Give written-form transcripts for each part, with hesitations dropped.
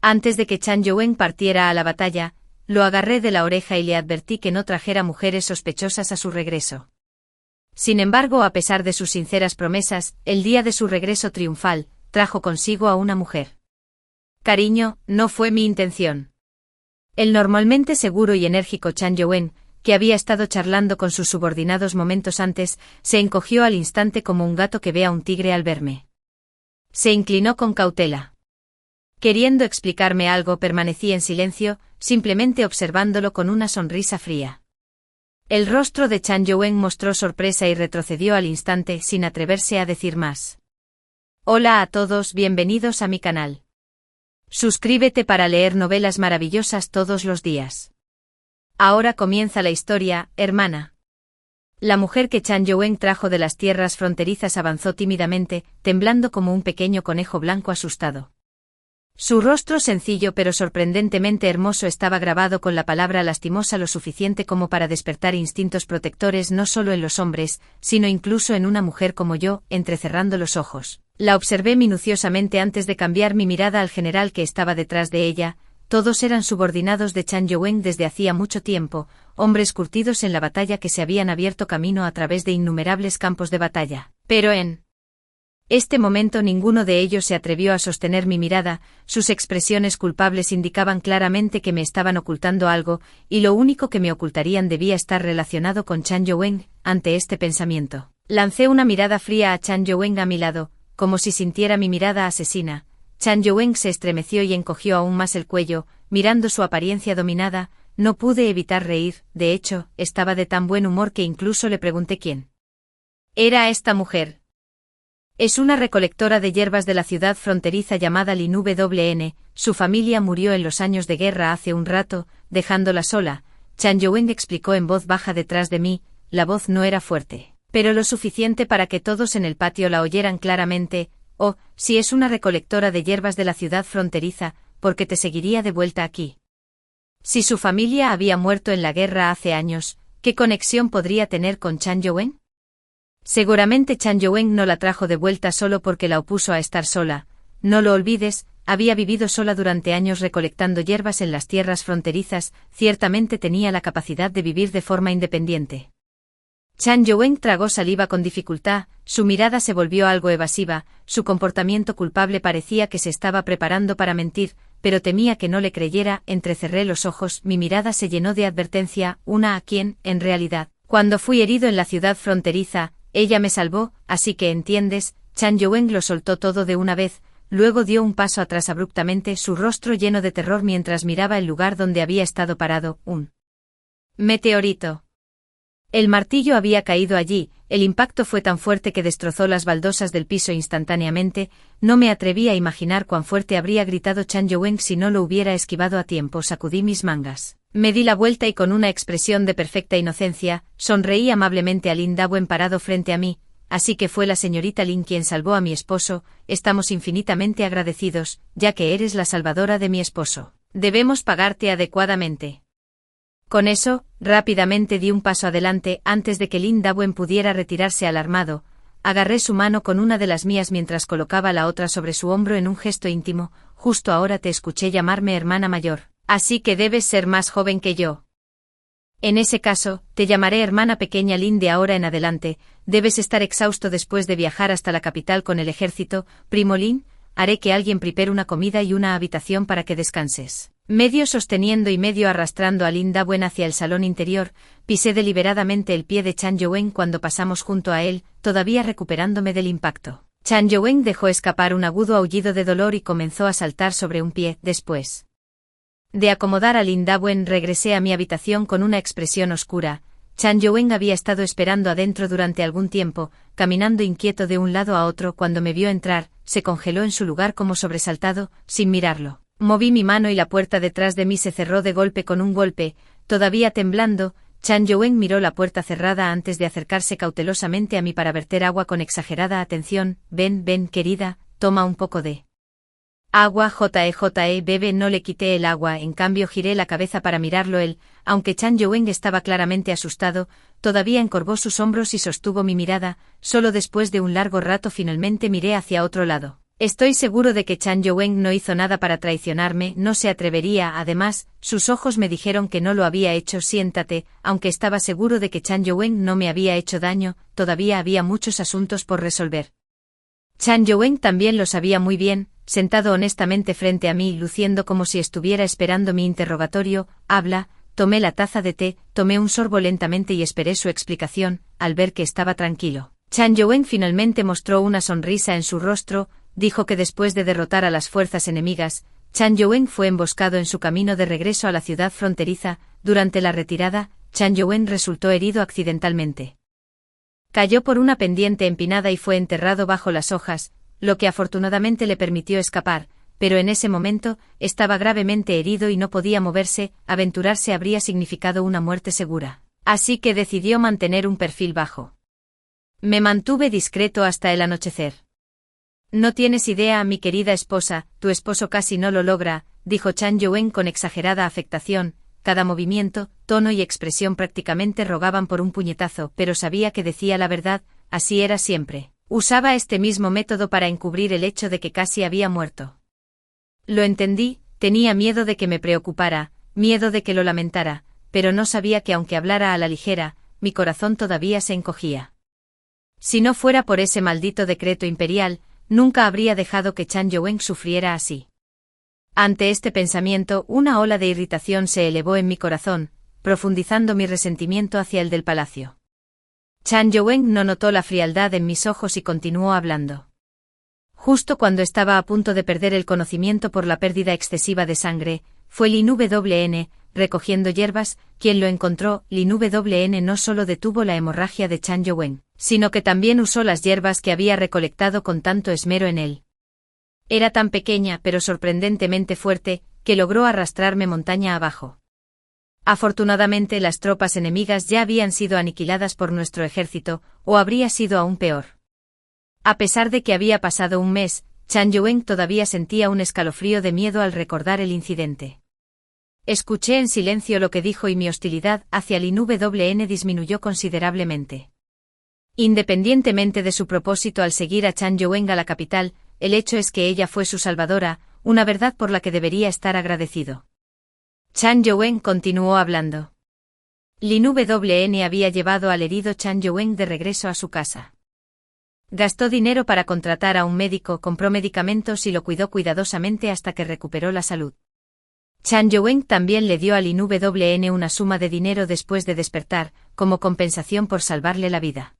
Antes de que Chan Yuen partiera a la batalla, lo agarré de la oreja y le advertí que no trajera mujeres sospechosas a su regreso. Sin embargo, a pesar de sus sinceras promesas, el día de su regreso triunfal, trajo consigo a una mujer. Cariño, no fue mi intención. El normalmente seguro y enérgico Chan Yuen, que había estado charlando con sus subordinados momentos antes, se encogió al instante como un gato que ve a un tigre al verme. Se inclinó con cautela. Queriendo explicarme algo, permanecí en silencio, simplemente observándolo con una sonrisa fría. El rostro de Chan Yuen mostró sorpresa y retrocedió al instante sin atreverse a decir más. Hola a todos, bienvenidos a mi canal. Suscríbete para leer novelas maravillosas todos los días. Ahora comienza la historia, hermana. La mujer que Chan Yuen trajo de las tierras fronterizas avanzó tímidamente, temblando como un pequeño conejo blanco asustado. Su rostro sencillo pero sorprendentemente hermoso estaba grabado con la palabra lastimosa lo suficiente como para despertar instintos protectores no solo en los hombres, sino incluso en una mujer como yo, entrecerrando los ojos. La observé minuciosamente antes de cambiar mi mirada al general que estaba detrás de ella. Todos eran subordinados de Chan Yuen desde hacía mucho tiempo, hombres curtidos en la batalla que se habían abierto camino a través de innumerables campos de batalla. Pero en este momento ninguno de ellos se atrevió a sostener mi mirada, sus expresiones culpables indicaban claramente que me estaban ocultando algo, y lo único que me ocultarían debía estar relacionado con Chan Yuen. Ante este pensamiento, lancé una mirada fría a Chan Yuen a mi lado, como si sintiera mi mirada asesina. Chan Yuen se estremeció y encogió aún más el cuello, mirando su apariencia dominada. No pude evitar reír, de hecho, estaba de tan buen humor que incluso le pregunté quién era esta mujer. Es una recolectora de hierbas de la ciudad fronteriza llamada Lin Wn. Su familia murió en los años de guerra hace un rato, dejándola sola. Chan Yuen explicó en voz baja detrás de mí. La voz no era fuerte, pero lo suficiente para que todos en el patio la oyeran claramente. Oh, si es una recolectora de hierbas de la ciudad fronteriza, ¿por qué te seguiría de vuelta aquí? Si su familia había muerto en la guerra hace años, ¿qué conexión podría tener con Chan Yuen? Seguramente Chan Yuen no la trajo de vuelta solo porque la opuso a estar sola. No lo olvides, había vivido sola durante años recolectando hierbas en las tierras fronterizas, ciertamente tenía la capacidad de vivir de forma independiente. Chan Yuen tragó saliva con dificultad, su mirada se volvió algo evasiva, su comportamiento culpable parecía que se estaba preparando para mentir, pero temía que no le creyera. Entrecerré los ojos, mi mirada se llenó de advertencia, una a quien, en realidad, cuando fui herido en la ciudad fronteriza, ella me salvó, así que entiendes. Chan Yuen lo soltó todo de una vez, luego dio un paso atrás abruptamente, su rostro lleno de terror mientras miraba el lugar donde había estado parado. Un meteorito. El martillo había caído allí, el impacto fue tan fuerte que destrozó las baldosas del piso instantáneamente. No me atreví a imaginar cuán fuerte habría gritado Chan Yuen si no lo hubiera esquivado a tiempo. Sacudí mis mangas. Me di la vuelta y con una expresión de perfecta inocencia, sonreí amablemente a Lin Dawei parado frente a mí. Así que fue la señorita Lin quien salvó a mi esposo. Estamos infinitamente agradecidos, ya que eres la salvadora de mi esposo. Debemos pagarte adecuadamente. Con eso, rápidamente di un paso adelante antes de que Lin Dawei pudiera retirarse alarmado. Agarré su mano con una de las mías mientras colocaba la otra sobre su hombro en un gesto íntimo. Justo ahora te escuché llamarme hermana mayor, así que debes ser más joven que yo. En ese caso, te llamaré hermana pequeña Lin de ahora en adelante. Debes estar exhausto después de viajar hasta la capital con el ejército, primo Lin. Haré que alguien prepare una comida y una habitación para que descanses. Medio sosteniendo y medio arrastrando a Lin Dawei hacia el salón interior, pisé deliberadamente el pie de Chan Yuen cuando pasamos junto a él, todavía recuperándome del impacto. Chan Yuen dejó escapar un agudo aullido de dolor y comenzó a saltar sobre un pie. Después de acomodar a Lin Dawei, regresé a mi habitación con una expresión oscura. Chan Yuen había estado esperando adentro durante algún tiempo, caminando inquieto de un lado a otro. Cuando me vio entrar, se congeló en su lugar como sobresaltado. Sin mirarlo, moví mi mano y la puerta detrás de mí se cerró de golpe con un golpe. Todavía temblando, Chan Yuen miró la puerta cerrada antes de acercarse cautelosamente a mí para verter agua con exagerada atención. Ven, querida, toma un poco de agua. Bebe. No le quité el agua, en cambio giré la cabeza para mirarlo él. Aunque Chan Yuen estaba claramente asustado, todavía encorvó sus hombros y sostuvo mi mirada. Solo después de un largo rato finalmente miré hacia otro lado. Estoy seguro de que Chan Youwen no hizo nada para traicionarme, no se atrevería, además, sus ojos me dijeron que no lo había hecho. Siéntate, aunque estaba seguro de que Chan Youwen no me había hecho daño, todavía había muchos asuntos por resolver. Chan Youwen también lo sabía muy bien, sentado honestamente frente a mí, luciendo como si estuviera esperando mi interrogatorio. Habla. Tomé la taza de té, tomé un sorbo lentamente y esperé su explicación. Al ver que estaba tranquilo, Chan Youwen finalmente mostró una sonrisa en su rostro. Dijo que después de derrotar a las fuerzas enemigas, Chan Youwen fue emboscado en su camino de regreso a la ciudad fronteriza. Durante la retirada, Chan Youwen resultó herido accidentalmente. Cayó por una pendiente empinada y fue enterrado bajo las hojas, lo que afortunadamente le permitió escapar, pero en ese momento, estaba gravemente herido y no podía moverse. Aventurarse habría significado una muerte segura. Así que decidió mantener un perfil bajo. Me mantuve discreto hasta el anochecer. No tienes idea, mi querida esposa, tu esposo casi no lo logra, dijo Chan Youwen con exagerada afectación. Cada movimiento, tono y expresión prácticamente rogaban por un puñetazo, pero sabía que decía la verdad, así era siempre. Usaba este mismo método para encubrir el hecho de que casi había muerto. Lo entendí, tenía miedo de que me preocupara, miedo de que lo lamentara, pero no sabía que aunque hablara a la ligera, mi corazón todavía se encogía. Si no fuera por ese maldito decreto imperial, nunca habría dejado que Chan Youwen sufriera así. Ante este pensamiento, una ola de irritación se elevó en mi corazón, profundizando mi resentimiento hacia el del palacio. Chan Youwen no notó la frialdad en mis ojos y continuó hablando. Justo cuando estaba a punto de perder el conocimiento por la pérdida excesiva de sangre, fue Lin Wn, recogiendo hierbas, quien lo encontró. Lin Wn no solo detuvo la hemorragia de Chan Youwen, sino que también usó las hierbas que había recolectado con tanto esmero en él. Era tan pequeña pero sorprendentemente fuerte, que logró arrastrarme montaña abajo. Afortunadamente las tropas enemigas ya habían sido aniquiladas por nuestro ejército, o habría sido aún peor. A pesar de que había pasado un mes, Chan Youwen todavía sentía un escalofrío de miedo al recordar el incidente. Escuché en silencio lo que dijo y mi hostilidad hacia Lin Wn disminuyó considerablemente. Independientemente de su propósito al seguir a Chan Youwen a la capital, el hecho es que ella fue su salvadora, una verdad por la que debería estar agradecido. Chan Youwen continuó hablando. Lin Wn había llevado al herido Chan Youwen de regreso a su casa. Gastó dinero para contratar a un médico, compró medicamentos y lo cuidó cuidadosamente hasta que recuperó la salud. Chan Youwen también le dio a Lin Wn una suma de dinero después de despertar, como compensación por salvarle la vida.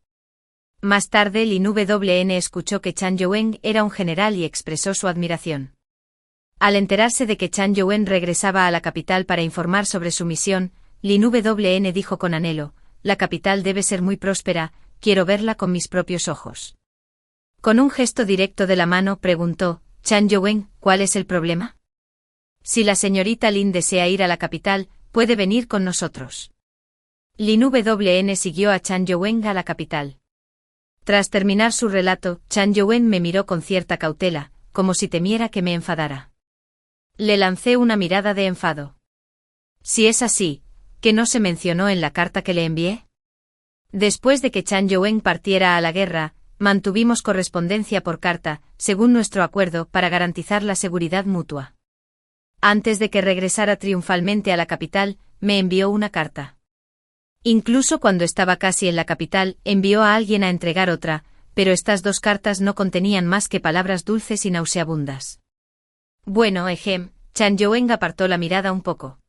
Más tarde Lin Wn escuchó que Chan Youwen era un general y expresó su admiración. Al enterarse de que Chan Youwen regresaba a la capital para informar sobre su misión, Lin Wn dijo con anhelo, la capital debe ser muy próspera, quiero verla con mis propios ojos. Con un gesto directo de la mano preguntó, Chan Youwen, ¿cuál es el problema? Si la señorita Lin desea ir a la capital, puede venir con nosotros. Lin Wn siguió a Chan Youwen a la capital. Tras terminar su relato, Chan Youwen me miró con cierta cautela, como si temiera que me enfadara. Le lancé una mirada de enfado. Si es así, ¿qué no se mencionó en la carta que le envié? Después de que Chan Youwen partiera a la guerra, mantuvimos correspondencia por carta, según nuestro acuerdo, para garantizar la seguridad mutua. Antes de que regresara triunfalmente a la capital, me envió una carta. Incluso cuando estaba casi en la capital, envió a alguien a entregar otra, pero estas dos cartas no contenían más que palabras dulces y nauseabundas. Bueno, Chan Youwen apartó la mirada un poco.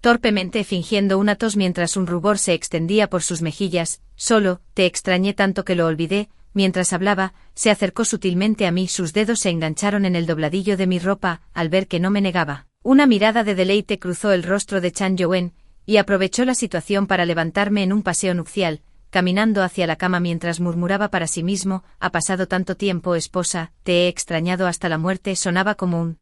Torpemente fingiendo una tos mientras un rubor se extendía por sus mejillas, solo, te extrañé tanto que lo olvidé, mientras hablaba, se acercó sutilmente a mí, sus dedos se engancharon en el dobladillo de mi ropa, al ver que no me negaba. Una mirada de deleite cruzó el rostro de Chan Youwen, y aprovechó la situación para levantarme en un paseo nupcial, caminando hacia la cama mientras murmuraba para sí mismo, ha pasado tanto tiempo, esposa, te he extrañado hasta la muerte, sonaba como un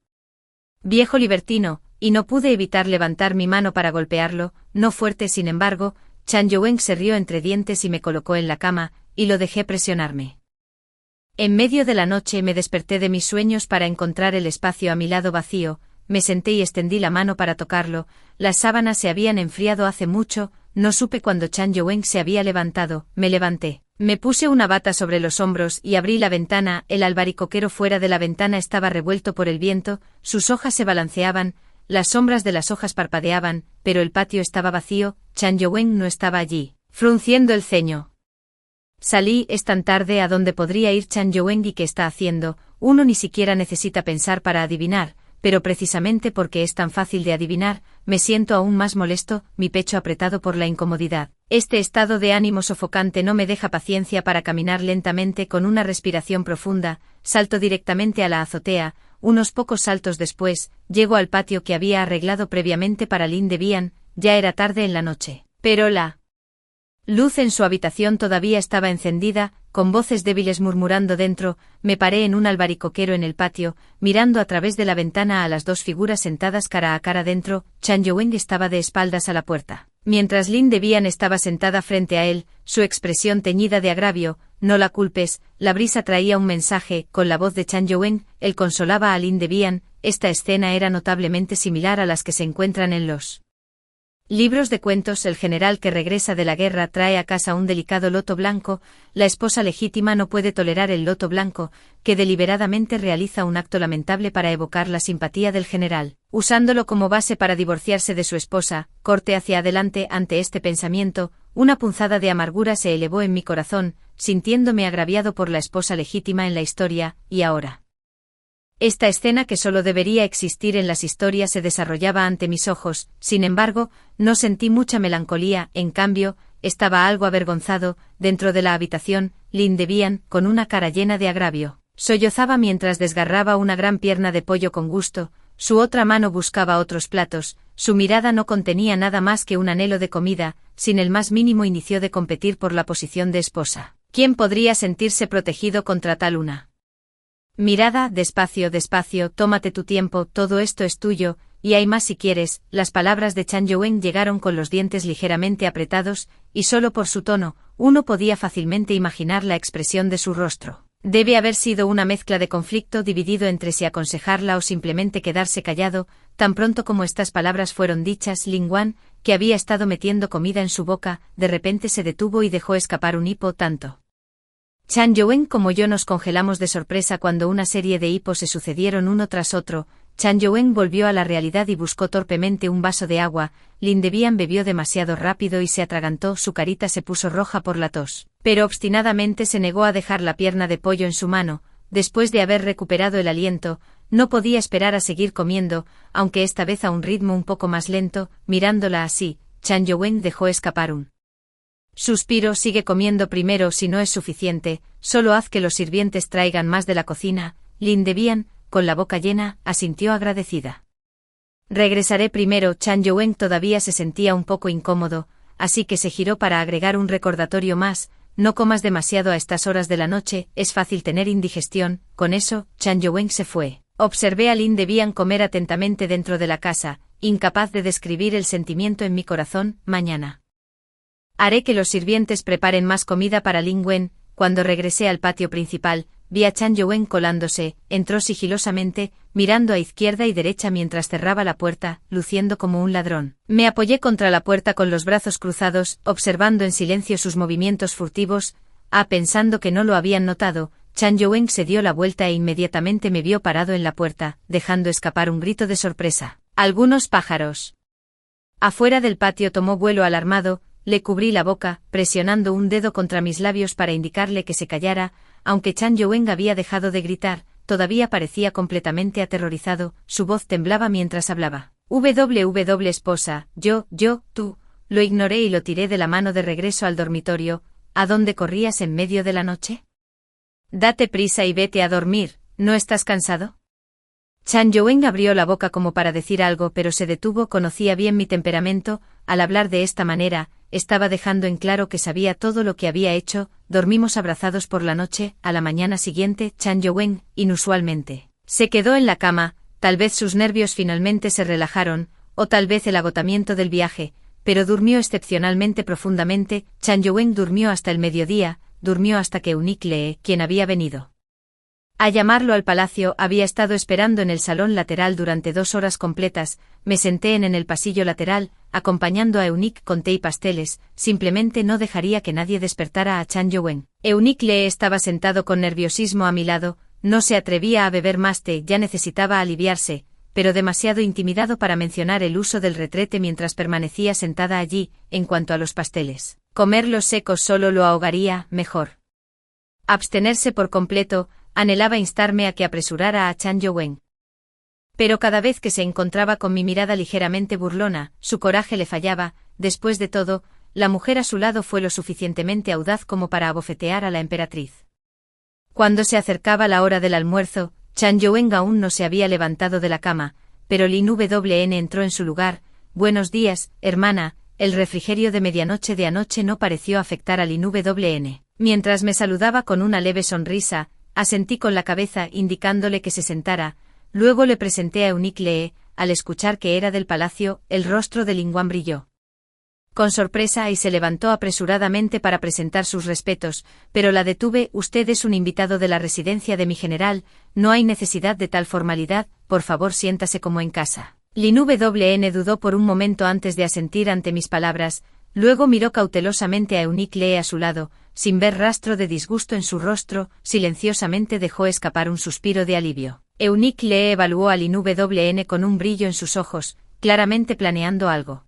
viejo libertino, y no pude evitar levantar mi mano para golpearlo, no fuerte sin embargo. Chan Youwen se rió entre dientes y me colocó en la cama, y lo dejé presionarme. En medio de la noche me desperté de mis sueños para encontrar el espacio a mi lado vacío, me senté y extendí la mano para tocarlo, las sábanas se habían enfriado hace mucho, no supe cuándo Chan Youwen se había levantado, me levanté. Me puse una bata sobre los hombros y abrí la ventana. El albaricoquero fuera de la ventana estaba revuelto por el viento, sus hojas se balanceaban, las sombras de las hojas parpadeaban, pero el patio estaba vacío. Chan Yuen no estaba allí. Frunciendo el ceño. Salí, es tan tarde, ¿a dónde podría ir Chan Yuen y qué está haciendo? Uno ni siquiera necesita pensar para adivinar, pero precisamente porque es tan fácil de adivinar, me siento aún más molesto, mi pecho apretado por la incomodidad. Este estado de ánimo sofocante no me deja paciencia para caminar lentamente con una respiración profunda, salto directamente a la azotea, unos pocos saltos después, llego al patio que había arreglado previamente para Lin Debian, ya era tarde en la noche. Pero la luz en su habitación todavía estaba encendida, con voces débiles murmurando dentro. Me paré en un albaricoquero en el patio, mirando a través de la ventana a las dos figuras sentadas cara a cara dentro. Chan Yuen estaba de espaldas a la puerta, mientras Lin Debian estaba sentada frente a él, su expresión teñida de agravio. No la culpes, la brisa traía un mensaje. Con la voz de Chan Yuen, él consolaba a Lin Debian. Esta escena era notablemente similar a las que se encuentran en los libros de cuentos. El general que regresa de la guerra trae a casa un delicado loto blanco. La esposa legítima no puede tolerar el loto blanco, que deliberadamente realiza un acto lamentable para evocar la simpatía del general, usándolo como base para divorciarse de su esposa. Corte hacia adelante. Ante este pensamiento, una punzada de amargura se elevó en mi corazón, sintiéndome agraviado por la esposa legítima en la historia. Y ahora, esta escena que solo debería existir en las historias se desarrollaba ante mis ojos. Sin embargo, no sentí mucha melancolía, en cambio, estaba algo avergonzado. Dentro de la habitación, Lin Debian, con una cara llena de agravio, sollozaba mientras desgarraba una gran pierna de pollo con gusto. Su otra mano buscaba otros platos, su mirada no contenía nada más que un anhelo de comida. Sin el más mínimo inicio de competir por la posición de esposa, ¿quién podría sentirse protegido contra tal una mirada? Despacio, despacio, tómate tu tiempo, todo esto es tuyo, y hay más si quieres. Las palabras de Chan Yuen llegaron con los dientes ligeramente apretados, y solo por su tono, uno podía fácilmente imaginar la expresión de su rostro. Debe haber sido una mezcla de conflicto dividido entre si aconsejarla o simplemente quedarse callado. Tan pronto como estas palabras fueron dichas, Lin Wan, que había estado metiendo comida en su boca, de repente se detuvo y dejó escapar un hipo. Tanto Chan Yuen como yo nos congelamos de sorpresa cuando una serie de hipos se sucedieron uno tras otro. Chan Yuen volvió a la realidad y buscó torpemente un vaso de agua. Lin Debian bebió demasiado rápido y se atragantó, su carita se puso roja por la tos, pero obstinadamente se negó a dejar la pierna de pollo en su mano. Después de haber recuperado el aliento, no podía esperar a seguir comiendo, aunque esta vez a un ritmo un poco más lento. Mirándola así, Chan Yuen dejó escapar un suspiro. Sigue comiendo primero, si no es suficiente, solo haz que los sirvientes traigan más de la cocina. Lin Debian, con la boca llena, asintió agradecida. Regresaré primero. Chan Yuen todavía se sentía un poco incómodo, así que se giró para agregar un recordatorio más. No comas demasiado a estas horas de la noche, es fácil tener indigestión. Con eso, Chan Yuen se fue. Observé a Lin Debian comer atentamente dentro de la casa, incapaz de describir el sentimiento en mi corazón. Mañana haré que los sirvientes preparen más comida para Lin Wen. Cuando regresé al patio principal, vi a Chan Yuen colándose. Entró sigilosamente, mirando a izquierda y derecha mientras cerraba la puerta, luciendo como un ladrón. Me apoyé contra la puerta con los brazos cruzados, observando en silencio sus movimientos furtivos. Pensando que no lo habían notado, Chan Yuen se dio la vuelta e inmediatamente me vio parado en la puerta, dejando escapar un grito de sorpresa. Algunos pájaros afuera del patio. Tomó vuelo alarmado. Le cubrí la boca, presionando un dedo contra mis labios para indicarle que se callara. Aunque Chan Yuen había dejado de gritar, todavía parecía completamente aterrorizado, su voz temblaba mientras hablaba. Esposa, tú. Lo ignoré y lo tiré de la mano de regreso al dormitorio. ¿A dónde corrías en medio de la noche? Date prisa y vete a dormir, ¿no estás cansado? Chan Yuen abrió la boca como para decir algo, pero se detuvo. Conocía bien mi temperamento. Al hablar de esta manera, estaba dejando en claro que sabía todo lo que había hecho. Dormimos abrazados por la noche. A la mañana siguiente, Chan Yuen, inusualmente, se quedó en la cama. Tal vez sus nervios finalmente se relajaron, o tal vez el agotamiento del viaje, pero durmió excepcionalmente profundamente. Chan Yuen durmió hasta el mediodía, durmió hasta que Unique Lee, quien había venido a llamarlo al palacio, había estado esperando en el salón lateral durante 2 horas completas. Me senté en el pasillo lateral, acompañando a Eunice con té y pasteles, simplemente no dejaría que nadie despertara a Chan Yuen. Eunice Lee estaba sentado con nerviosismo a mi lado, no se atrevía a beber más té, ya necesitaba aliviarse, pero demasiado intimidado para mencionar el uso del retrete mientras permanecía sentada allí. En cuanto a los pasteles, comerlos secos solo lo ahogaría, mejor abstenerse por completo. Anhelaba instarme a que apresurara a Chan Yuen. Pero cada vez que se encontraba con mi mirada ligeramente burlona, su coraje le fallaba. Después de todo, la mujer a su lado fue lo suficientemente audaz como para abofetear a la emperatriz. Cuando se acercaba la hora del almuerzo, Chan Yuen aún no se había levantado de la cama, pero Lin Wn entró en su lugar. Buenos días, hermana. El refrigerio de medianoche de anoche no pareció afectar a Lin Wn. Mientras me saludaba con una leve sonrisa, asentí con la cabeza indicándole que se sentara. Luego le presenté a Eunice Lee. Al escuchar que era del palacio, el rostro de Lin Wan brilló con sorpresa y se levantó apresuradamente para presentar sus respetos, pero la detuve. Usted es un invitado de la residencia de mi general, no hay necesidad de tal formalidad, por favor siéntase como en casa. Lin Wn dudó por un momento antes de asentir ante mis palabras, luego miró cautelosamente a Eunice Lee a su lado, sin ver rastro de disgusto en su rostro, silenciosamente dejó escapar un suspiro de alivio. Eunice Lee evaluó a Lin Wn con un brillo en sus ojos, claramente planeando algo.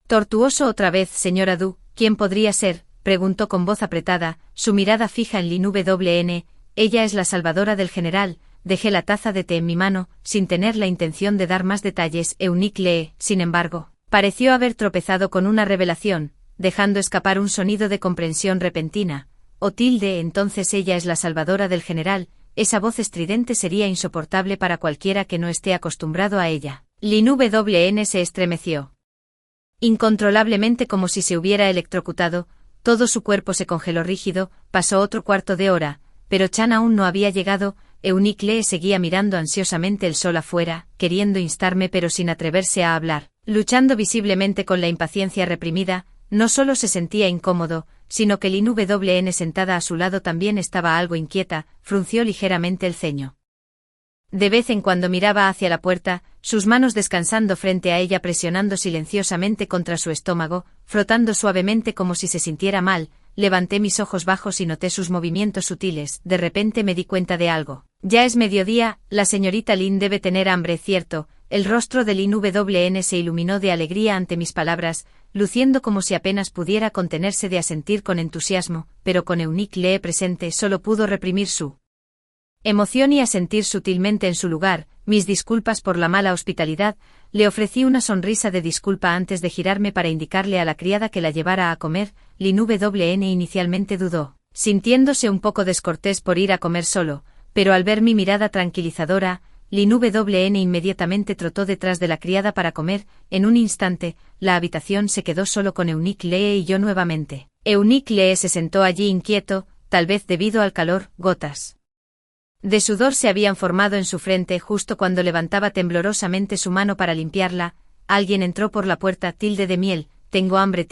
Tortuoso otra vez, señora Du. ¿Quién podría ser?, preguntó con voz apretada, su mirada fija en Lin Wn. Ella es la salvadora del general. Dejé la taza de té en mi mano, sin tener la intención de dar más detalles. Eunice Lee, sin embargo, pareció haber tropezado con una revelación, dejando escapar un sonido de comprensión repentina. Entonces ella es la salvadora del general. Esa voz estridente sería insoportable para cualquiera que no esté acostumbrado a ella. Lin Wn se estremeció incontrolablemente como si se hubiera electrocutado, todo su cuerpo se congeló rígido. Pasó otro cuarto de hora, pero Chan aún no había llegado. Eunice Lee seguía mirando ansiosamente el sol afuera, queriendo instarme pero sin atreverse a hablar, luchando visiblemente con la impaciencia reprimida. No solo se sentía incómodo, sino que Lin Wn sentada a su lado también estaba algo inquieta, frunció ligeramente el ceño. De vez en cuando miraba hacia la puerta, sus manos descansando frente a ella, presionando silenciosamente contra su estómago, frotando suavemente como si se sintiera mal. Levanté mis ojos bajos y noté sus movimientos sutiles. De repente me di cuenta de algo. Ya es mediodía, la señorita Lin debe tener hambre, ¿cierto? El rostro de Lin Wn se iluminó de alegría ante mis palabras, luciendo como si apenas pudiera contenerse de asentir con entusiasmo, pero con Eunice Lee presente solo pudo reprimir su emoción y asentir sutilmente en su lugar. Mis disculpas por la mala hospitalidad. Le ofrecí una sonrisa de disculpa antes de girarme para indicarle a la criada que la llevara a comer. Lin Wn inicialmente dudó, sintiéndose un poco descortés por ir a comer solo, pero al ver mi mirada tranquilizadora, Lin Wn inmediatamente trotó detrás de la criada para comer. En un instante, la habitación se quedó solo con Eunice Lee y yo nuevamente. Eunice Lee se sentó allí inquieto, tal vez debido al calor. Gotas de sudor se habían formado en su frente justo cuando levantaba temblorosamente su mano para limpiarla. Alguien entró por la puerta. De miel. Tengo hambre.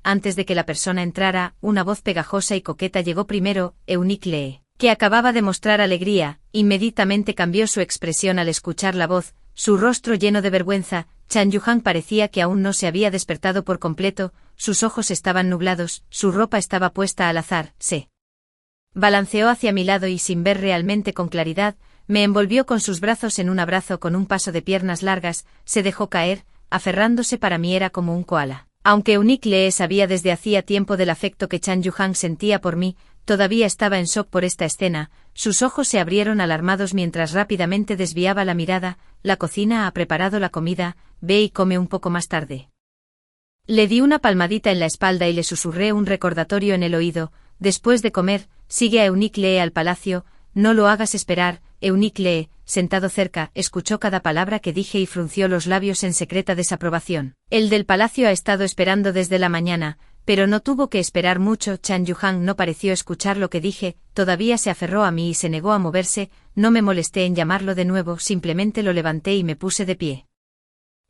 Antes de que la persona entrara, una voz pegajosa y coqueta llegó primero. Eunice Lee, que acababa de mostrar alegría, inmediatamente cambió su expresión al escuchar la voz, su rostro lleno de vergüenza. Chan Yuhan parecía que aún no se había despertado por completo, sus ojos estaban nublados, su ropa estaba puesta al azar. Se balanceó hacia mi lado y, sin ver realmente con claridad, me envolvió con sus brazos en un abrazo con un paso de piernas largas. Se dejó caer, aferrándose. Para mí era como un koala. Aunque Eunice Lee sabía desde hacía tiempo del afecto que Chan Yuhan sentía por mí, todavía estaba en shock por esta escena. Sus ojos se abrieron alarmados mientras rápidamente desviaba la mirada. La cocina ha preparado la comida, ve y come un poco más tarde. Le di una palmadita en la espalda y le susurré un recordatorio en el oído. Después de comer, sigue a Eunice Lee al palacio, no lo hagas esperar. Eunice Lee, sentado cerca, escuchó cada palabra que dije y frunció los labios en secreta desaprobación. El del palacio ha estado esperando desde la mañana, pero no tuvo que esperar mucho. Chan Yuhan no pareció escuchar lo que dije, todavía se aferró a mí y se negó a moverse. No me molesté en llamarlo de nuevo, simplemente lo levanté y me puse de pie.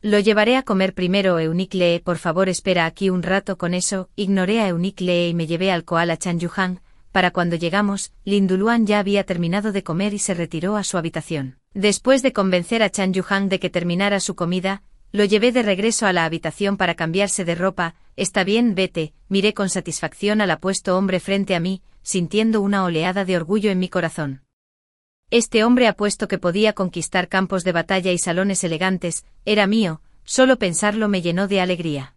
Lo llevaré a comer primero. Eunice Lee, por favor espera aquí un rato con eso. Ignoré a Eunice Lee y me llevé al koala Chan Yuhan. Para cuando llegamos, Lin Duluan ya había terminado de comer y se retiró a su habitación. Después de convencer a Chan Yuhan de que terminara su comida, lo llevé de regreso a la habitación para cambiarse de ropa. Está bien, vete, miré con satisfacción al apuesto hombre frente a mí, sintiendo una oleada de orgullo en mi corazón. Este hombre apuesto que podía conquistar campos de batalla y salones elegantes, era mío, solo pensarlo me llenó de alegría.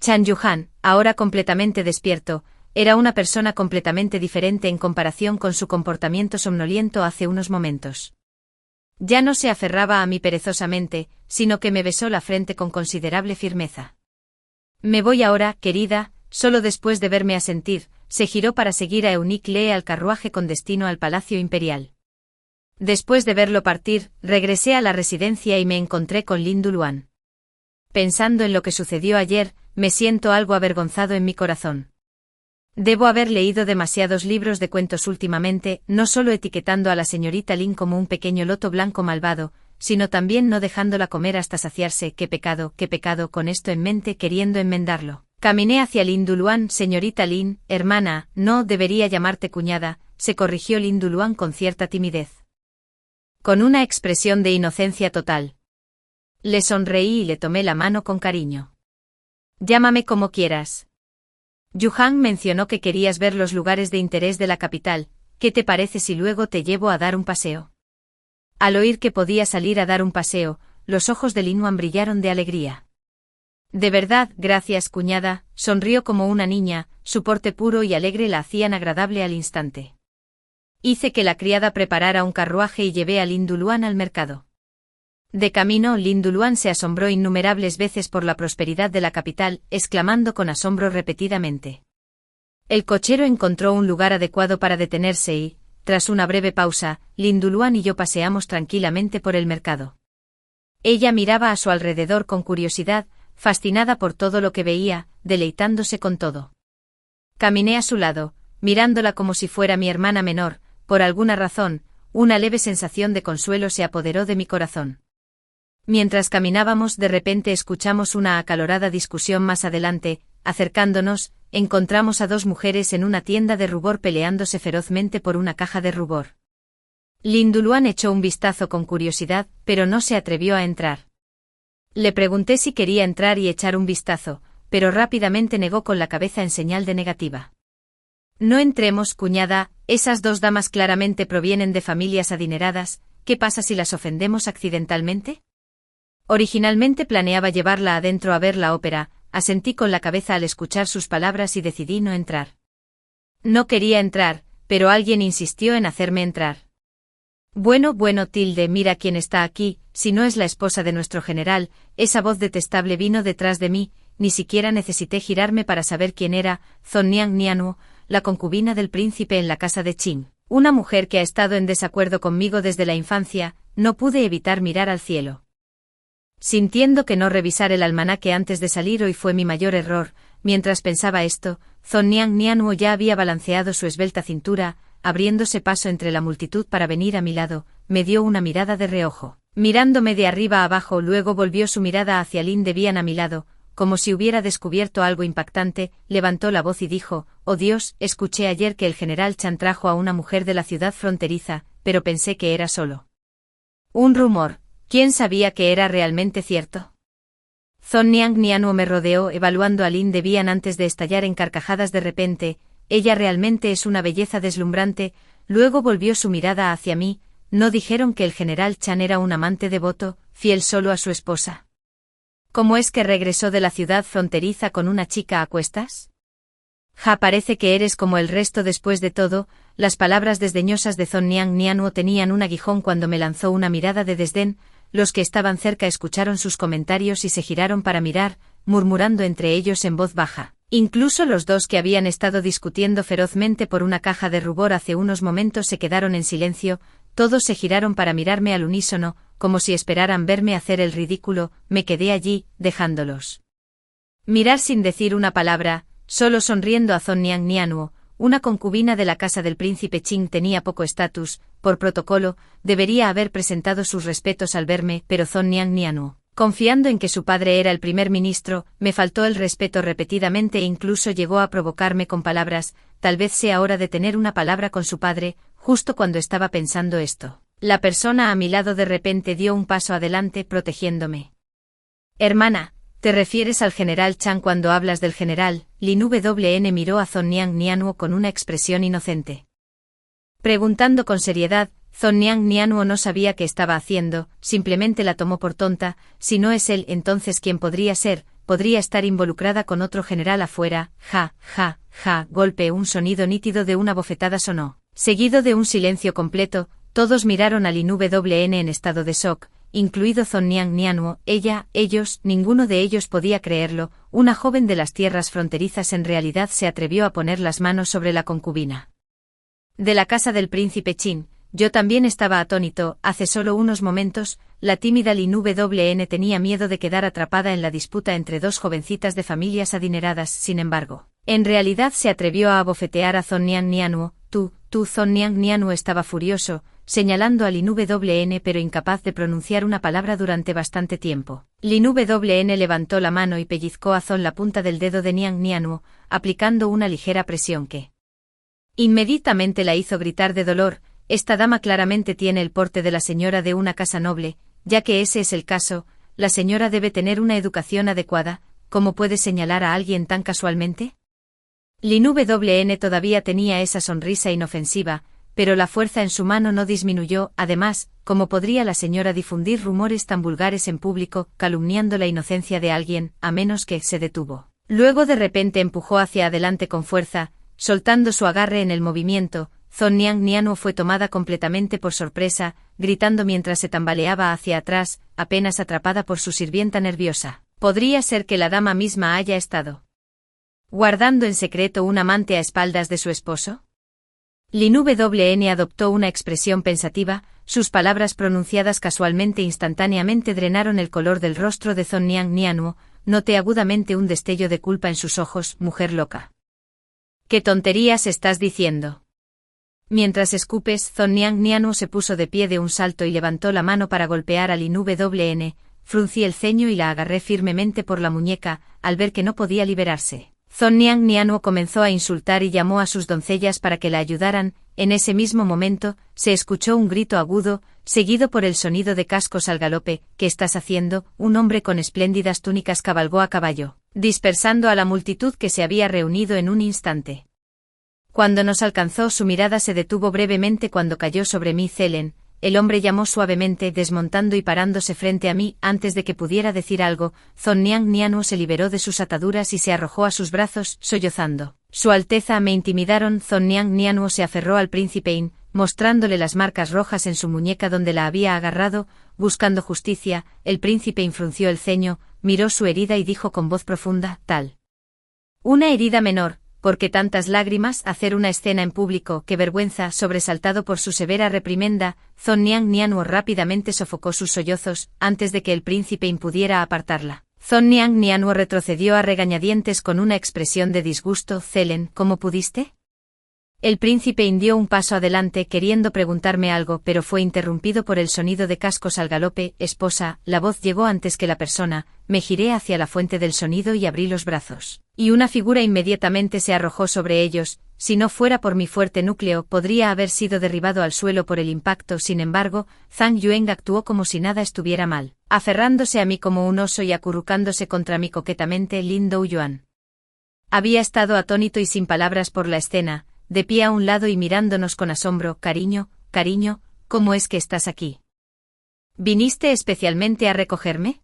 Chan Yuhan, ahora completamente despierto, era una persona completamente diferente en comparación con su comportamiento somnoliento hace unos momentos. Ya no se aferraba a mí perezosamente, sino que me besó la frente con considerable firmeza. Me voy ahora, querida, solo después de verme asentir, se giró para seguir a Eunice Lee al carruaje con destino al Palacio Imperial. Después de verlo partir, regresé a la residencia y me encontré con Lin Duluan. Pensando en lo que sucedió ayer, me siento algo avergonzado en mi corazón. Debo haber leído demasiados libros de cuentos últimamente, no solo etiquetando a la señorita Lin como un pequeño loto blanco malvado, sino también no dejándola comer hasta saciarse. Qué pecado, con esto en mente queriendo enmendarlo. Caminé hacia Lin Duluan. Señorita Lin, hermana, no debería llamarte cuñada, se corrigió Lin Duluan con cierta timidez. Con una expresión de inocencia total. Le sonreí y le tomé la mano con cariño. Llámame como quieras. Yuhan mencionó que querías ver los lugares de interés de la capital. ¿Qué te parece si luego te llevo a dar un paseo? Al oír que podía salir a dar un paseo, los ojos de Lin Yuan brillaron de alegría. De verdad, gracias cuñada, sonrió como una niña, su porte puro y alegre la hacían agradable al instante. Hice que la criada preparara un carruaje y llevé a Lin Duluan al mercado. De camino, Lin Duluan se asombró innumerables veces por la prosperidad de la capital, exclamando con asombro repetidamente. El cochero encontró un lugar adecuado para detenerse y, tras una breve pausa, Lin Duluan y yo paseamos tranquilamente por el mercado. Ella miraba a su alrededor con curiosidad, fascinada por todo lo que veía, deleitándose con todo. Caminé a su lado, mirándola como si fuera mi hermana menor. Por alguna razón, una leve sensación de consuelo se apoderó de mi corazón. Mientras caminábamos, de repente escuchamos una acalorada discusión más adelante. Acercándonos, encontramos a dos mujeres en una tienda de rubor peleándose ferozmente por una caja de rubor. Lin Duluan echó un vistazo con curiosidad, pero no se atrevió a entrar. Le pregunté si quería entrar y echar un vistazo, pero rápidamente negó con la cabeza en señal de negativa. No entremos, cuñada, esas dos damas claramente provienen de familias adineradas. ¿Qué pasa si las ofendemos accidentalmente? Originalmente planeaba llevarla adentro a ver la ópera, asentí con la cabeza al escuchar sus palabras y decidí no entrar. No quería entrar, pero alguien insistió en hacerme entrar. Bueno, Tilde, mira quién está aquí, si no es la esposa de nuestro general. Esa voz detestable vino detrás de mí, ni siquiera necesité girarme para saber quién era. Zhonniang Nianwu, la concubina del príncipe en la casa de Qing, una mujer que ha estado en desacuerdo conmigo desde la infancia. No pude evitar mirar al cielo. Sintiendo que no revisar el almanaque antes de salir hoy fue mi mayor error, mientras pensaba esto, Zhonniang Nianwu ya había balanceado su esbelta cintura, abriéndose paso entre la multitud para venir a mi lado. Me dio una mirada de reojo, mirándome de arriba a abajo, luego volvió su mirada hacia Lin Debian a mi lado, como si hubiera descubierto algo impactante. Levantó la voz y dijo: «Oh Dios, escuché ayer que el general Chan trajo a una mujer de la ciudad fronteriza, pero pensé que era solo un rumor. ¿Quién sabía que era realmente cierto?» Zhonniang Nianwu me rodeó evaluando a Lin Debian antes de estallar en carcajadas de repente. Ella realmente es una belleza deslumbrante. Luego volvió su mirada hacia mí. ¿No dijeron que el general Chan era un amante devoto, fiel solo a su esposa? ¿Cómo es que regresó de la ciudad fronteriza con una chica a cuestas? Parece que eres como el resto después de todo. Las palabras desdeñosas de Zhonniang Nianwu tenían un aguijón cuando me lanzó una mirada de desdén. Los que estaban cerca escucharon sus comentarios y se giraron para mirar, murmurando entre ellos en voz baja. Incluso los dos que habían estado discutiendo ferozmente por una caja de rubor hace unos momentos se quedaron en silencio. Todos se giraron para mirarme al unísono, como si esperaran verme hacer el ridículo. Me quedé allí, dejándolos mirar sin decir una palabra, solo sonriendo a Zhonniang Nianwu. Una concubina de la casa del príncipe Qing tenía poco estatus. Por protocolo, debería haber presentado sus respetos al verme, pero Zhonniang Nianwu, confiando en que su padre era el primer ministro, me faltó el respeto repetidamente e incluso llegó a provocarme con palabras. Tal vez sea hora de tener una palabra con su padre. Justo cuando estaba pensando esto, la persona a mi lado de repente dio un paso adelante protegiéndome. Hermana, ¿te refieres al general Chang cuando hablas del general? Lin Wn miró a Zhongniang Nianuo con una expresión inocente. Preguntando con seriedad, Zhongniang Nianuo no sabía qué estaba haciendo, simplemente la tomó por tonta. Si no es él, entonces ¿quién podría ser? Podría estar involucrada con otro general afuera. Ja, ja, ja. Golpe. Un sonido nítido de una bofetada sonó, seguido de un silencio completo. Todos miraron a Lin Wn en estado de shock, incluido Zhongniang Nianuo. Ellos, ninguno de ellos podía creerlo. Una joven de las tierras fronterizas en realidad se atrevió a poner las manos sobre la concubina de la casa del príncipe Qin. Yo también estaba atónito. Hace solo unos momentos, la tímida Lin Wn tenía miedo de quedar atrapada en la disputa entre dos jovencitas de familias adineradas. Sin embargo, en realidad se atrevió a abofetear a Zhongniang Nianuo. Tú. Zhongniang Nianuo estaba furioso, señalando a Lin Wn pero incapaz de pronunciar una palabra durante bastante tiempo. Lin Wn levantó la mano y pellizcó a Zhong la punta del dedo de Niang Nianuo, aplicando una ligera presión que inmediatamente la hizo gritar de dolor. Esta dama claramente tiene el porte de la señora de una casa noble. Ya que ese es el caso, la señora debe tener una educación adecuada. ¿Cómo puede señalar a alguien tan casualmente? Lin Wn todavía tenía esa sonrisa inofensiva, pero la fuerza en su mano no disminuyó. Además, ¿cómo podría la señora difundir rumores tan vulgares en público, calumniando la inocencia de alguien, a menos que se detuvo? Luego de repente empujó hacia adelante con fuerza, soltando su agarre en el movimiento. Zhongniang Nianuo fue tomada completamente por sorpresa, gritando mientras se tambaleaba hacia atrás, apenas atrapada por su sirvienta nerviosa. ¿Podría ser que la dama misma haya estado guardando en secreto un amante a espaldas de su esposo? Lin Wn adoptó una expresión pensativa. Sus palabras pronunciadas casualmente instantáneamente drenaron el color del rostro de Zhongniang Nianuo. Noté agudamente un destello de culpa en sus ojos. Mujer loca. ¿Qué tonterías estás diciendo? Mientras escupes, Zhongniang Nianuo se puso de pie de un salto y levantó la mano para golpear a Lin Wn. Fruncí el ceño y la agarré firmemente por la muñeca, al ver que no podía liberarse. Zhongniang Nianuo comenzó a insultar y llamó a sus doncellas para que la ayudaran. En ese mismo momento, se escuchó un grito agudo, seguido por el sonido de cascos al galope. ¿Qué estás haciendo? Un hombre con espléndidas túnicas cabalgó a caballo, dispersando a la multitud que se había reunido en un instante. Cuando nos alcanzó, su mirada se detuvo brevemente cuando cayó sobre mí. Zelen. El hombre llamó suavemente, desmontando y parándose frente a mí. Antes de que pudiera decir algo, Zhongniang Nianuo se liberó de sus ataduras y se arrojó a sus brazos, sollozando. Su Alteza, me intimidaron. Zhongniang Nianuo se aferró al príncipe In, mostrándole las marcas rojas en su muñeca donde la había agarrado, buscando justicia. El príncipe In frunció el ceño, miró su herida y dijo con voz profunda, tal. Una herida menor. ¿Por qué tantas lágrimas? Hacer una escena en público, qué vergüenza. Sobresaltado por su severa reprimenda, Zhongniang Nianuo rápidamente sofocó sus sollozos, antes de que el príncipe pudiera apartarla. Zhongniang Nianuo retrocedió a regañadientes con una expresión de disgusto. Zelen, ¿cómo pudiste? El príncipe dio un paso adelante queriendo preguntarme algo, pero fue interrumpido por el sonido de cascos al galope. Esposa, la voz llegó antes que la persona. Me giré hacia la fuente del sonido y abrí los brazos. Y una figura inmediatamente se arrojó sobre ellos. Si no fuera por mi fuerte núcleo, podría haber sido derribado al suelo por el impacto. Sin embargo, Zhang Yuan actuó como si nada estuviera mal, aferrándose a mí como un oso y acurrucándose contra mí coquetamente. Lin Douyuan había estado atónito y sin palabras por la escena, de pie a un lado y mirándonos con asombro. Cariño, ¿cómo es que estás aquí? ¿Viniste especialmente a recogerme?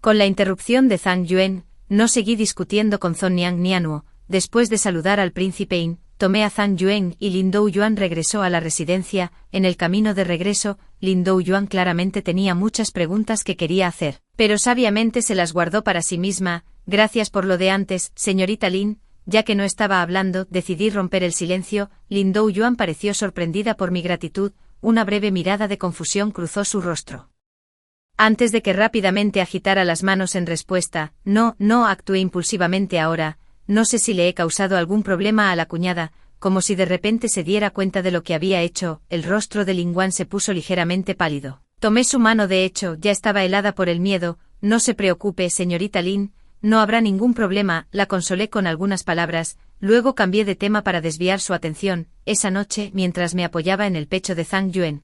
Con la interrupción de Zhang Yuan, no seguí discutiendo con Zhongniang Nianuo. Después de saludar al príncipe In, tomé a Zhang Yuan y Lin Douyuan regresó a la residencia. En el camino de regreso, Lin Douyuan claramente tenía muchas preguntas que quería hacer, pero sabiamente se las guardó para sí misma. Gracias por lo de antes, señorita Lin. Ya que no estaba hablando, decidí romper el silencio. Lin Douyuan pareció sorprendida por mi gratitud. Una breve mirada de confusión cruzó su rostro, antes de que rápidamente agitara las manos en respuesta. No actué impulsivamente ahora. No sé si le he causado algún problema a la cuñada, como si de repente se diera cuenta de lo que había hecho. El rostro de Lin Guan se puso ligeramente pálido. Tomé su mano, de hecho, ya estaba helada por el miedo. No se preocupe, señorita Lin. No habrá ningún problema, la consolé con algunas palabras. Luego cambié de tema para desviar su atención. Esa noche, mientras me apoyaba en el pecho de Zhang Yuan,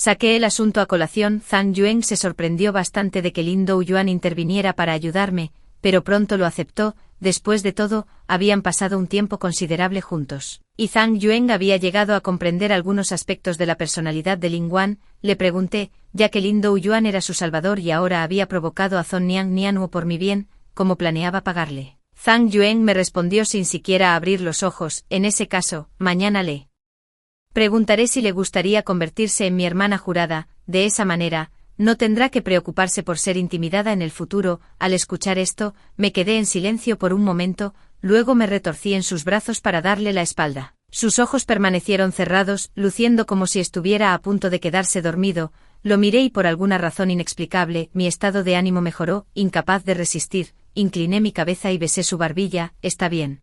Saqué el asunto a colación. Zhang Yuen se sorprendió bastante de que Lin Douyuan interviniera para ayudarme, pero pronto lo aceptó. Después de todo, habían pasado un tiempo considerable juntos. Y Zhang Yuen había llegado a comprender algunos aspectos de la personalidad de Lin Guan. Le pregunté, ya que Lin Douyuan era su salvador y ahora había provocado a Zhong Niannianwu por mi bien, ¿cómo planeaba pagarle? Zhang Yuen me respondió sin siquiera abrir los ojos. En ese caso, mañana le preguntaré si le gustaría convertirse en mi hermana jurada. De esa manera, no tendrá que preocuparse por ser intimidada en el futuro. Al escuchar esto, me quedé en silencio por un momento, luego me retorcí en sus brazos para darle la espalda. Sus ojos permanecieron cerrados, luciendo como si estuviera a punto de quedarse dormido. Lo miré y por alguna razón inexplicable, mi estado de ánimo mejoró. Incapaz de resistir, incliné mi cabeza y besé su barbilla. Está bien.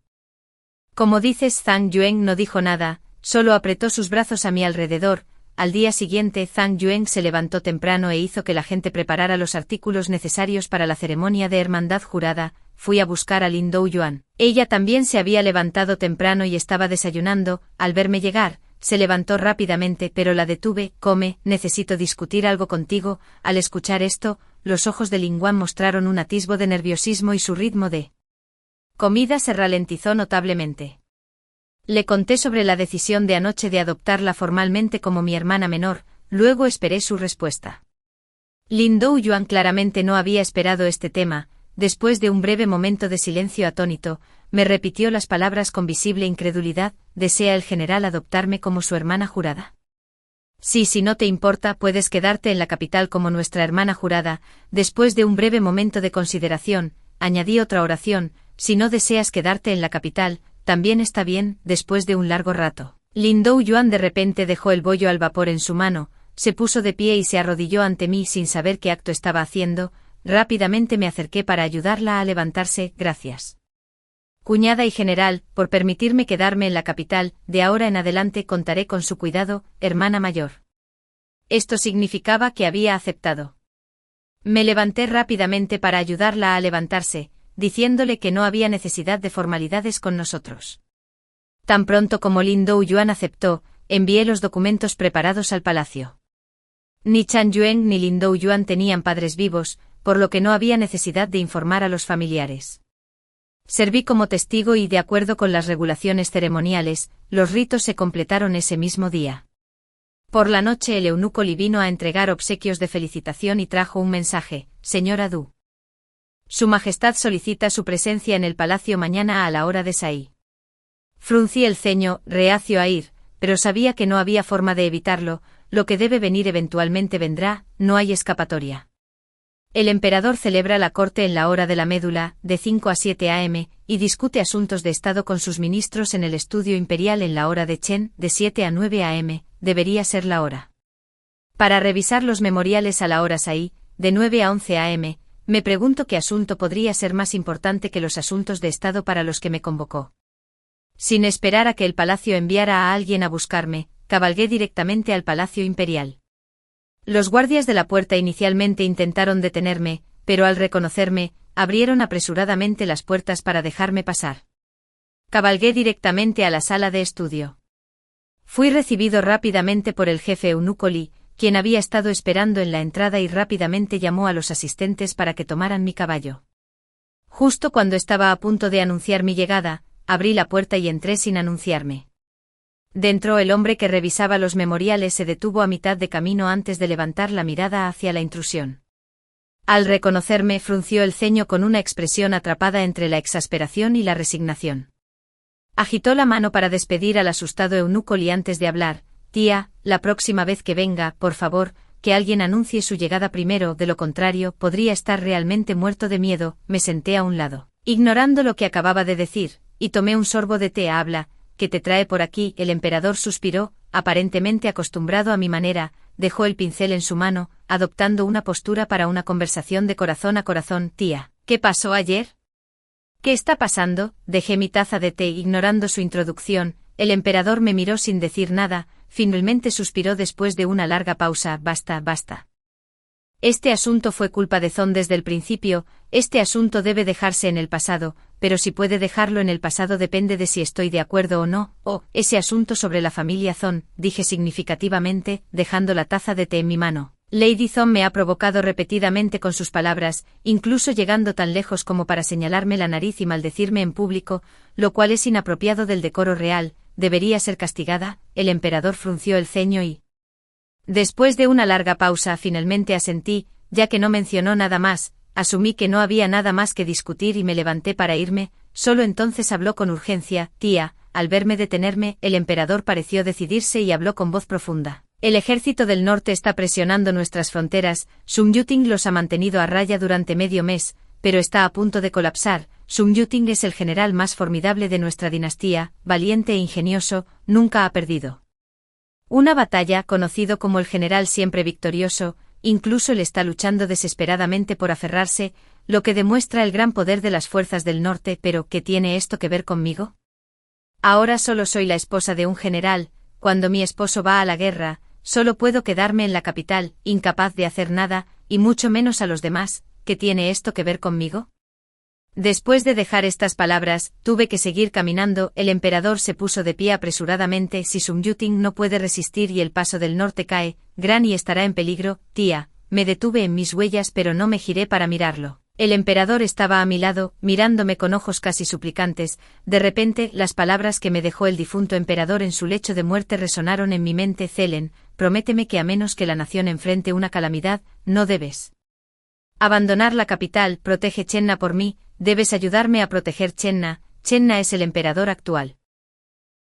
Como dices. Zhang Yuen no dijo nada, solo apretó sus brazos a mi alrededor. Al día siguiente, Zhang Yuen se levantó temprano e hizo que la gente preparara los artículos necesarios para la ceremonia de hermandad jurada. Fui a buscar a Lin Douyuan. Ella también se había levantado temprano y estaba desayunando. Al verme llegar, se levantó rápidamente, pero la detuve. Come, necesito discutir algo contigo. Al escuchar esto, los ojos de Lin Guan mostraron un atisbo de nerviosismo y su ritmo de comida se ralentizó notablemente. Le conté sobre la decisión de anoche de adoptarla formalmente como mi hermana menor, luego esperé su respuesta. Lin Douyuan claramente no había esperado este tema. Después de un breve momento de silencio atónito, me repitió las palabras con visible incredulidad. ¿Desea el general adoptarme como su hermana jurada? Sí, si no te importa, puedes quedarte en la capital como nuestra hermana jurada. Después de un breve momento de consideración, añadí otra oración. Si no deseas quedarte en la capital, también está bien. Después de un largo rato, Lin Douyuan de repente dejó el bollo al vapor en su mano, se puso de pie y se arrodilló ante mí sin saber qué acto estaba haciendo. Rápidamente me acerqué para ayudarla a levantarse. Gracias, cuñada y general, por permitirme quedarme en la capital. De ahora en adelante contaré con su cuidado, hermana mayor. Esto significaba que había aceptado. Me levanté rápidamente para ayudarla a levantarse, diciéndole que no había necesidad de formalidades con nosotros. Tan pronto como Lin Douyuan aceptó, envié los documentos preparados al palacio. Ni Zhang Yuen ni Lin Douyuan tenían padres vivos, por lo que no había necesidad de informar a los familiares. Serví como testigo y, de acuerdo con las regulaciones ceremoniales, los ritos se completaron ese mismo día. Por la noche el eunuco Li vino a entregar obsequios de felicitación y trajo un mensaje. Señora Du, Su Majestad solicita su presencia en el palacio mañana a la hora de Sai. Fruncí el ceño, reacio a ir, pero sabía que no había forma de evitarlo. Lo que debe venir eventualmente vendrá, no hay escapatoria. El emperador celebra la corte en la hora de la médula, de 5 a 7 am, y discute asuntos de estado con sus ministros en el estudio imperial en la hora de Chen, de 7 a 9 am, debería ser la hora. Para revisar los memoriales a la hora Sai, de 9 a 11 am, me pregunto qué asunto podría ser más importante que los asuntos de estado para los que me convocó. Sin esperar a que el palacio enviara a alguien a buscarme, cabalgué directamente al palacio imperial. Los guardias de la puerta inicialmente intentaron detenerme, pero al reconocerme, abrieron apresuradamente las puertas para dejarme pasar. Cabalgué directamente a la sala de estudio. Fui recibido rápidamente por el jefe eunuco Li, quien había estado esperando en la entrada y rápidamente llamó a los asistentes para que tomaran mi caballo. Justo cuando estaba a punto de anunciar mi llegada, abrí la puerta y entré sin anunciarme. Dentro el hombre que revisaba los memoriales se detuvo a mitad de camino antes de levantar la mirada hacia la intrusión. Al reconocerme frunció el ceño con una expresión atrapada entre la exasperación y la resignación. Agitó la mano para despedir al asustado eunuco Li antes de hablar. Tía, la próxima vez que venga, por favor, que alguien anuncie su llegada primero, de lo contrario, podría estar realmente muerto de miedo. Me senté a un lado, ignorando lo que acababa de decir, y tomé un sorbo de té. Habla. ¿Qué te trae por aquí? El emperador suspiró, aparentemente acostumbrado a mi manera, dejó el pincel en su mano, adoptando una postura para una conversación de corazón a corazón. Tía, ¿qué pasó ayer? ¿Qué está pasando? Dejé mi taza de té ignorando su introducción. El emperador me miró sin decir nada, finalmente suspiró después de una larga pausa. Basta, basta. Este asunto fue culpa de Zhong desde el principio, este asunto debe dejarse en el pasado. pero si puede dejarlo en el pasado depende de si estoy de acuerdo o no. Oh, ese asunto sobre la familia Thon, dije significativamente, dejando la taza de té en mi mano. Lady Thon me ha provocado repetidamente con sus palabras, incluso llegando tan lejos como para señalarme la nariz y maldecirme en público, lo cual es inapropiado del decoro real. ¿Debería ser castigada? El emperador frunció el ceño y... Después de una larga pausa finalmente asentí, ya que no mencionó nada más, asumí que no había nada más que discutir y me levanté para irme. Solo entonces habló con urgencia. Tía, al verme detenerme, el emperador pareció decidirse y habló con voz profunda. El ejército del norte está presionando nuestras fronteras. Sung Yuting los ha mantenido a raya durante medio mes, pero está a punto de colapsar. Sung Yuting es el general más formidable de nuestra dinastía, valiente e ingenioso, nunca ha perdido una batalla, conocido como el general siempre victorioso. Incluso él está luchando desesperadamente por aferrarse, lo que demuestra el gran poder de las fuerzas del norte. ¿Pero qué tiene esto que ver conmigo? Ahora solo soy la esposa de un general. Cuando mi esposo va a la guerra, solo puedo quedarme en la capital, incapaz de hacer nada, y mucho menos a los demás. ¿Qué tiene esto que ver conmigo? Después de dejar estas palabras, tuve que seguir caminando. El emperador se puso de pie apresuradamente. Si Sung Yuting no puede resistir y el paso del norte cae, Granny estará en peligro. Tía, me detuve en mis huellas pero no me giré para mirarlo. El emperador estaba a mi lado, mirándome con ojos casi suplicantes. De repente, las palabras que me dejó el difunto emperador en su lecho de muerte resonaron en mi mente. Zelen, prométeme que a menos que la nación enfrente una calamidad, no debes abandonar la capital. Protege Chenna por mí, debes ayudarme a proteger Chenna. Chenna es el emperador actual.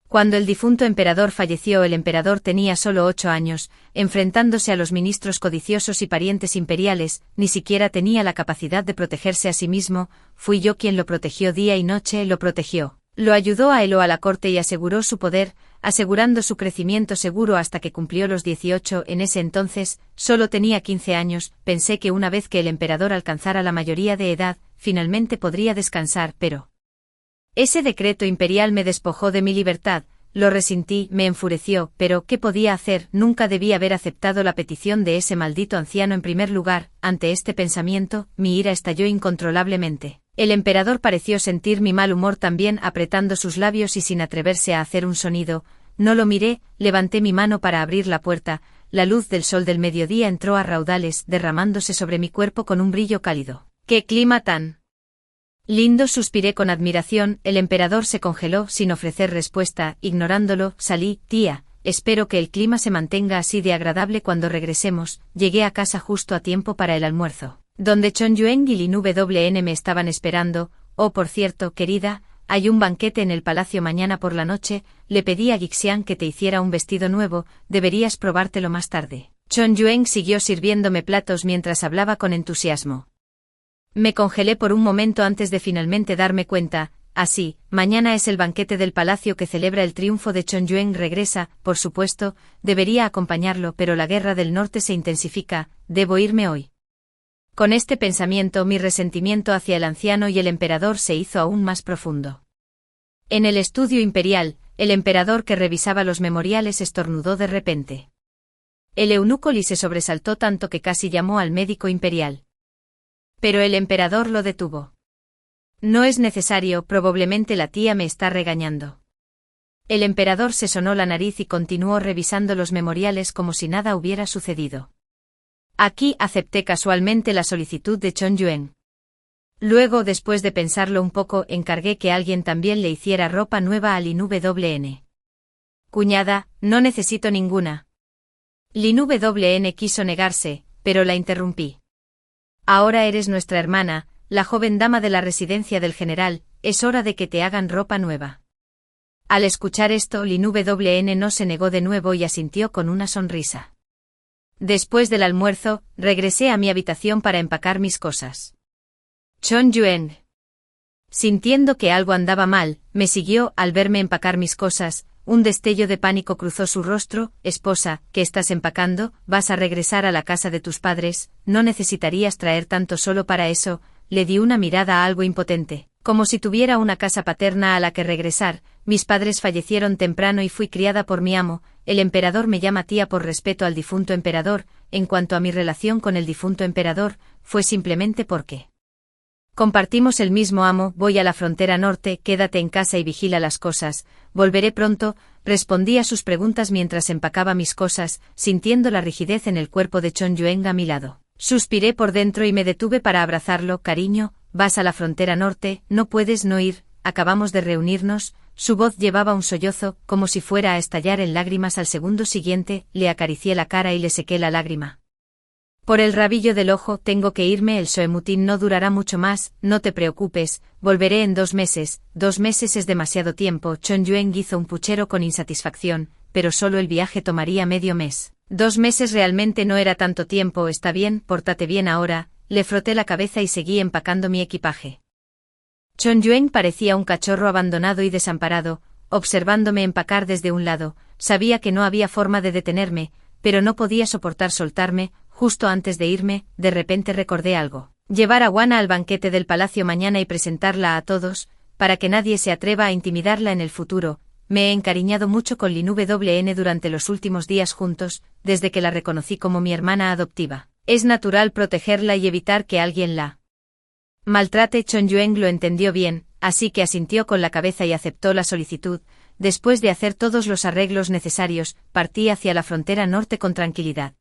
Cuando el difunto emperador falleció, el emperador tenía solo 8 años, enfrentándose a los ministros codiciosos y parientes imperiales, ni siquiera tenía la capacidad de protegerse a sí mismo. Fui yo quien lo protegió día y noche. Lo protegió. Lo ayudó a él o a la corte y aseguró su poder, asegurando su crecimiento seguro hasta que cumplió los 18. En ese entonces, solo tenía 15 años. Pensé que una vez que el emperador alcanzara la mayoría de edad, finalmente podría descansar, pero ese decreto imperial me despojó de mi libertad. Lo resentí, me enfureció, pero ¿qué podía hacer? Nunca debí haber aceptado la petición de ese maldito anciano en primer lugar. Ante este pensamiento, mi ira estalló incontrolablemente. El emperador pareció sentir mi mal humor también, apretando sus labios y sin atreverse a hacer un sonido. No lo miré, levanté mi mano para abrir la puerta. La luz del sol del mediodía entró a raudales, derramándose sobre mi cuerpo con un brillo cálido. ¡Qué clima tan lindo! Suspiré con admiración. El emperador se congeló sin ofrecer respuesta. Ignorándolo, salí. Tía, espero que el clima se mantenga así de agradable cuando regresemos. Llegué a casa justo a tiempo para el almuerzo, donde Chon Yueng y Lin Wn me estaban esperando. Oh, por cierto, querida, hay un banquete en el palacio mañana por la noche. Le pedí a Gixian que te hiciera un vestido nuevo, deberías probártelo más tarde. Chon Yueng siguió sirviéndome platos mientras hablaba con entusiasmo. Me congelé por un momento antes de finalmente darme cuenta. Así, mañana es el banquete del palacio que celebra el triunfo de Chon Yueng. Regresa, por supuesto, debería acompañarlo, pero la guerra del norte se intensifica. Debo irme hoy. Con este pensamiento, mi resentimiento hacia el anciano y el emperador se hizo aún más profundo. En el estudio imperial, el emperador que revisaba los memoriales estornudó de repente. El eunuco Li se sobresaltó tanto que casi llamó al médico imperial. Pero el emperador lo detuvo. No es necesario, probablemente la tía me está regañando. El emperador se sonó la nariz y continuó revisando los memoriales como si nada hubiera sucedido. Aquí acepté casualmente la solicitud de Chon Yueng. Luego, después de pensarlo un poco, encargué que alguien también le hiciera ropa nueva a Lin Wn. Cuñada, no necesito ninguna. Lin Wn quiso negarse, pero la interrumpí. Ahora eres nuestra hermana, la joven dama de la residencia del general, es hora de que te hagan ropa nueva. Al escuchar esto, Lin Wn no se negó de nuevo y asintió con una sonrisa. Después del almuerzo, regresé a mi habitación para empacar mis cosas. Chon Yueng, sintiendo que algo andaba mal, me siguió. Al verme empacar mis cosas, un destello de pánico cruzó su rostro. Esposa, ¿qué estás empacando? ¿Vas a regresar a la casa de tus padres? ¿No necesitarías traer tanto solo para eso? Le di una mirada algo impotente, como si tuviera una casa paterna a la que regresar. Mis padres fallecieron temprano y fui criada por mi amo. El emperador me llama tía por respeto al difunto emperador. En cuanto a mi relación con el difunto emperador, fue simplemente porque Compartimos el mismo amo, voy a la frontera norte, quédate en casa y vigila las cosas, volveré pronto, respondí a sus preguntas mientras empacaba mis cosas, sintiendo la rigidez en el cuerpo de Chon Yueng a mi lado. Suspiré por dentro y me detuve para abrazarlo, cariño, vas a la frontera norte, no puedes no ir, acabamos de reunirnos. Su voz llevaba un sollozo, como si fuera a estallar en lágrimas al segundo siguiente, le acaricié la cara y le sequé la lágrima. Por el rabillo del ojo, tengo que irme, el Soemutin no durará mucho más, no te preocupes, volveré en 2 meses, 2 meses es demasiado tiempo. Chon Yueng hizo un puchero con insatisfacción, pero solo el viaje tomaría medio mes. 2 meses realmente no era tanto tiempo, está bien, pórtate bien ahora, le froté la cabeza y seguí empacando mi equipaje. Chon Yueng parecía un cachorro abandonado y desamparado, observándome empacar desde un lado, sabía que no había forma de detenerme, pero no podía soportar soltarme. Justo antes de irme, de repente recordé algo. Llevar a Wana al banquete del palacio mañana y presentarla a todos, para que nadie se atreva a intimidarla en el futuro. Me he encariñado mucho con Lin WN durante los últimos días juntos, desde que la reconocí como mi hermana adoptiva. Es natural protegerla y evitar que alguien la maltrate. Chon Yueng lo entendió bien, así que asintió con la cabeza y aceptó la solicitud. Después de hacer todos los arreglos necesarios, partí hacia la frontera norte con tranquilidad.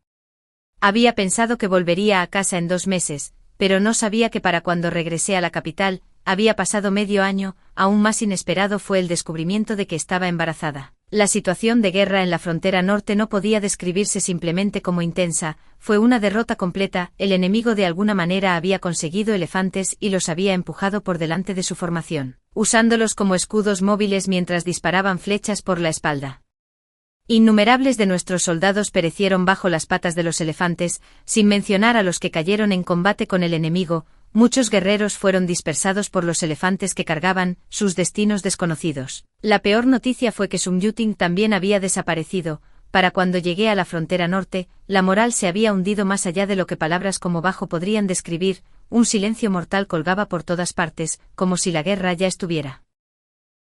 Había pensado que volvería a casa en 2 meses, pero no sabía que para cuando regresé a la capital, había pasado medio año. Aún más inesperado fue el descubrimiento de que estaba embarazada. La situación de guerra en la frontera norte no podía describirse simplemente como intensa, fue una derrota completa. El enemigo de alguna manera había conseguido elefantes y los había empujado por delante de su formación, usándolos como escudos móviles mientras disparaban flechas por la espalda. Innumerables de nuestros soldados perecieron bajo las patas de los elefantes, sin mencionar a los que cayeron en combate con el enemigo. Muchos guerreros fueron dispersados por los elefantes que cargaban, sus destinos desconocidos. La peor noticia fue que Sum Yuting también había desaparecido. Para cuando llegué a la frontera norte, la moral se había hundido más allá de lo que palabras como bajo podrían describir. Un silencio mortal colgaba por todas partes, como si la guerra ya estuviera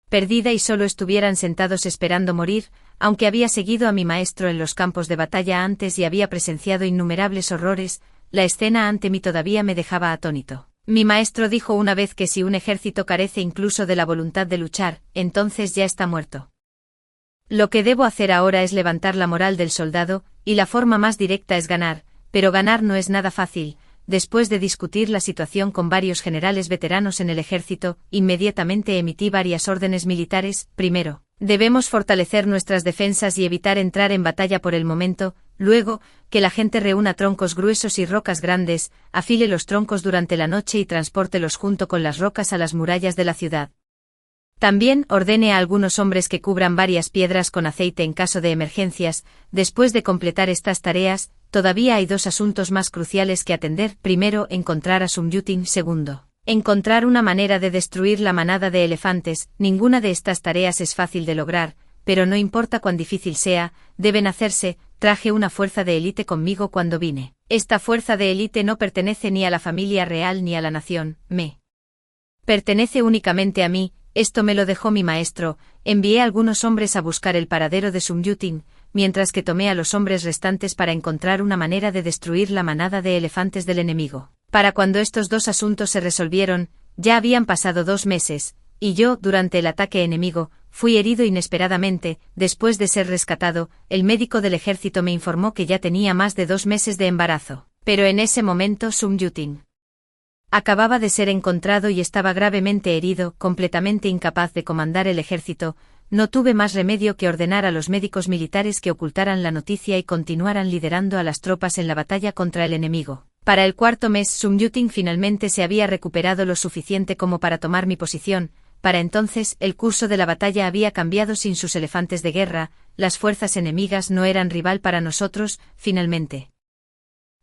perdida y solo estuvieran sentados esperando morir. Aunque había seguido a mi maestro en los campos de batalla antes y había presenciado innumerables horrores, la escena ante mí todavía me dejaba atónito. Mi maestro dijo una vez que si un ejército carece incluso de la voluntad de luchar, entonces ya está muerto. Lo que debo hacer ahora es levantar la moral del soldado, y la forma más directa es ganar, pero ganar no es nada fácil. Después de discutir la situación con varios generales veteranos en el ejército, inmediatamente emití varias órdenes militares. Primero, debemos fortalecer nuestras defensas y evitar entrar en batalla por el momento. Luego, que la gente reúna troncos gruesos y rocas grandes, afile los troncos durante la noche y transpórtelos junto con las rocas a las murallas de la ciudad. También ordene a algunos hombres que cubran varias piedras con aceite en caso de emergencias. Después de completar estas tareas, todavía hay 2 asuntos más cruciales que atender. Primero, encontrar a Sum Yuting. Segundo, encontrar una manera de destruir la manada de elefantes. Ninguna de estas tareas es fácil de lograr, pero no importa cuán difícil sea, deben hacerse. Traje una fuerza de élite conmigo cuando vine. Esta fuerza de élite no pertenece ni a la familia real ni a la nación, me pertenece únicamente a mí. Esto me lo dejó mi maestro. Envié a algunos hombres a buscar el paradero de Sum Yuting, mientras que tomé a los hombres restantes para encontrar una manera de destruir la manada de elefantes del enemigo. Para cuando estos 2 asuntos se resolvieron, ya habían pasado 2 meses, y yo, durante el ataque enemigo, fui herido inesperadamente. Después de ser rescatado, el médico del ejército me informó que ya tenía más de 2 meses de embarazo. Pero en ese momento Sum Yuting acababa de ser encontrado y estaba gravemente herido, completamente incapaz de comandar el ejército. No tuve más remedio que ordenar a los médicos militares que ocultaran la noticia y continuaran liderando a las tropas en la batalla contra el enemigo. Para el 4.º mes, Sum Yuting finalmente se había recuperado lo suficiente como para tomar mi posición. Para entonces, el curso de la batalla había cambiado sin sus elefantes de guerra, las fuerzas enemigas no eran rival para nosotros. Finalmente,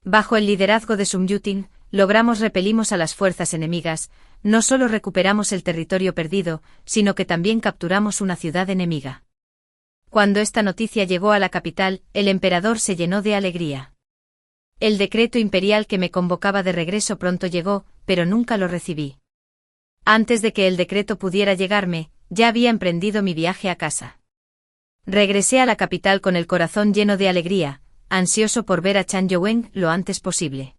bajo el liderazgo de Sum Yuting, repelimos a las fuerzas enemigas. No solo recuperamos el territorio perdido, sino que también capturamos una ciudad enemiga. Cuando esta noticia llegó a la capital, el emperador se llenó de alegría. El decreto imperial que me convocaba de regreso pronto llegó, pero nunca lo recibí. Antes de que el decreto pudiera llegarme, ya había emprendido mi viaje a casa. Regresé a la capital con el corazón lleno de alegría, ansioso por ver a Chan Yueng lo antes posible.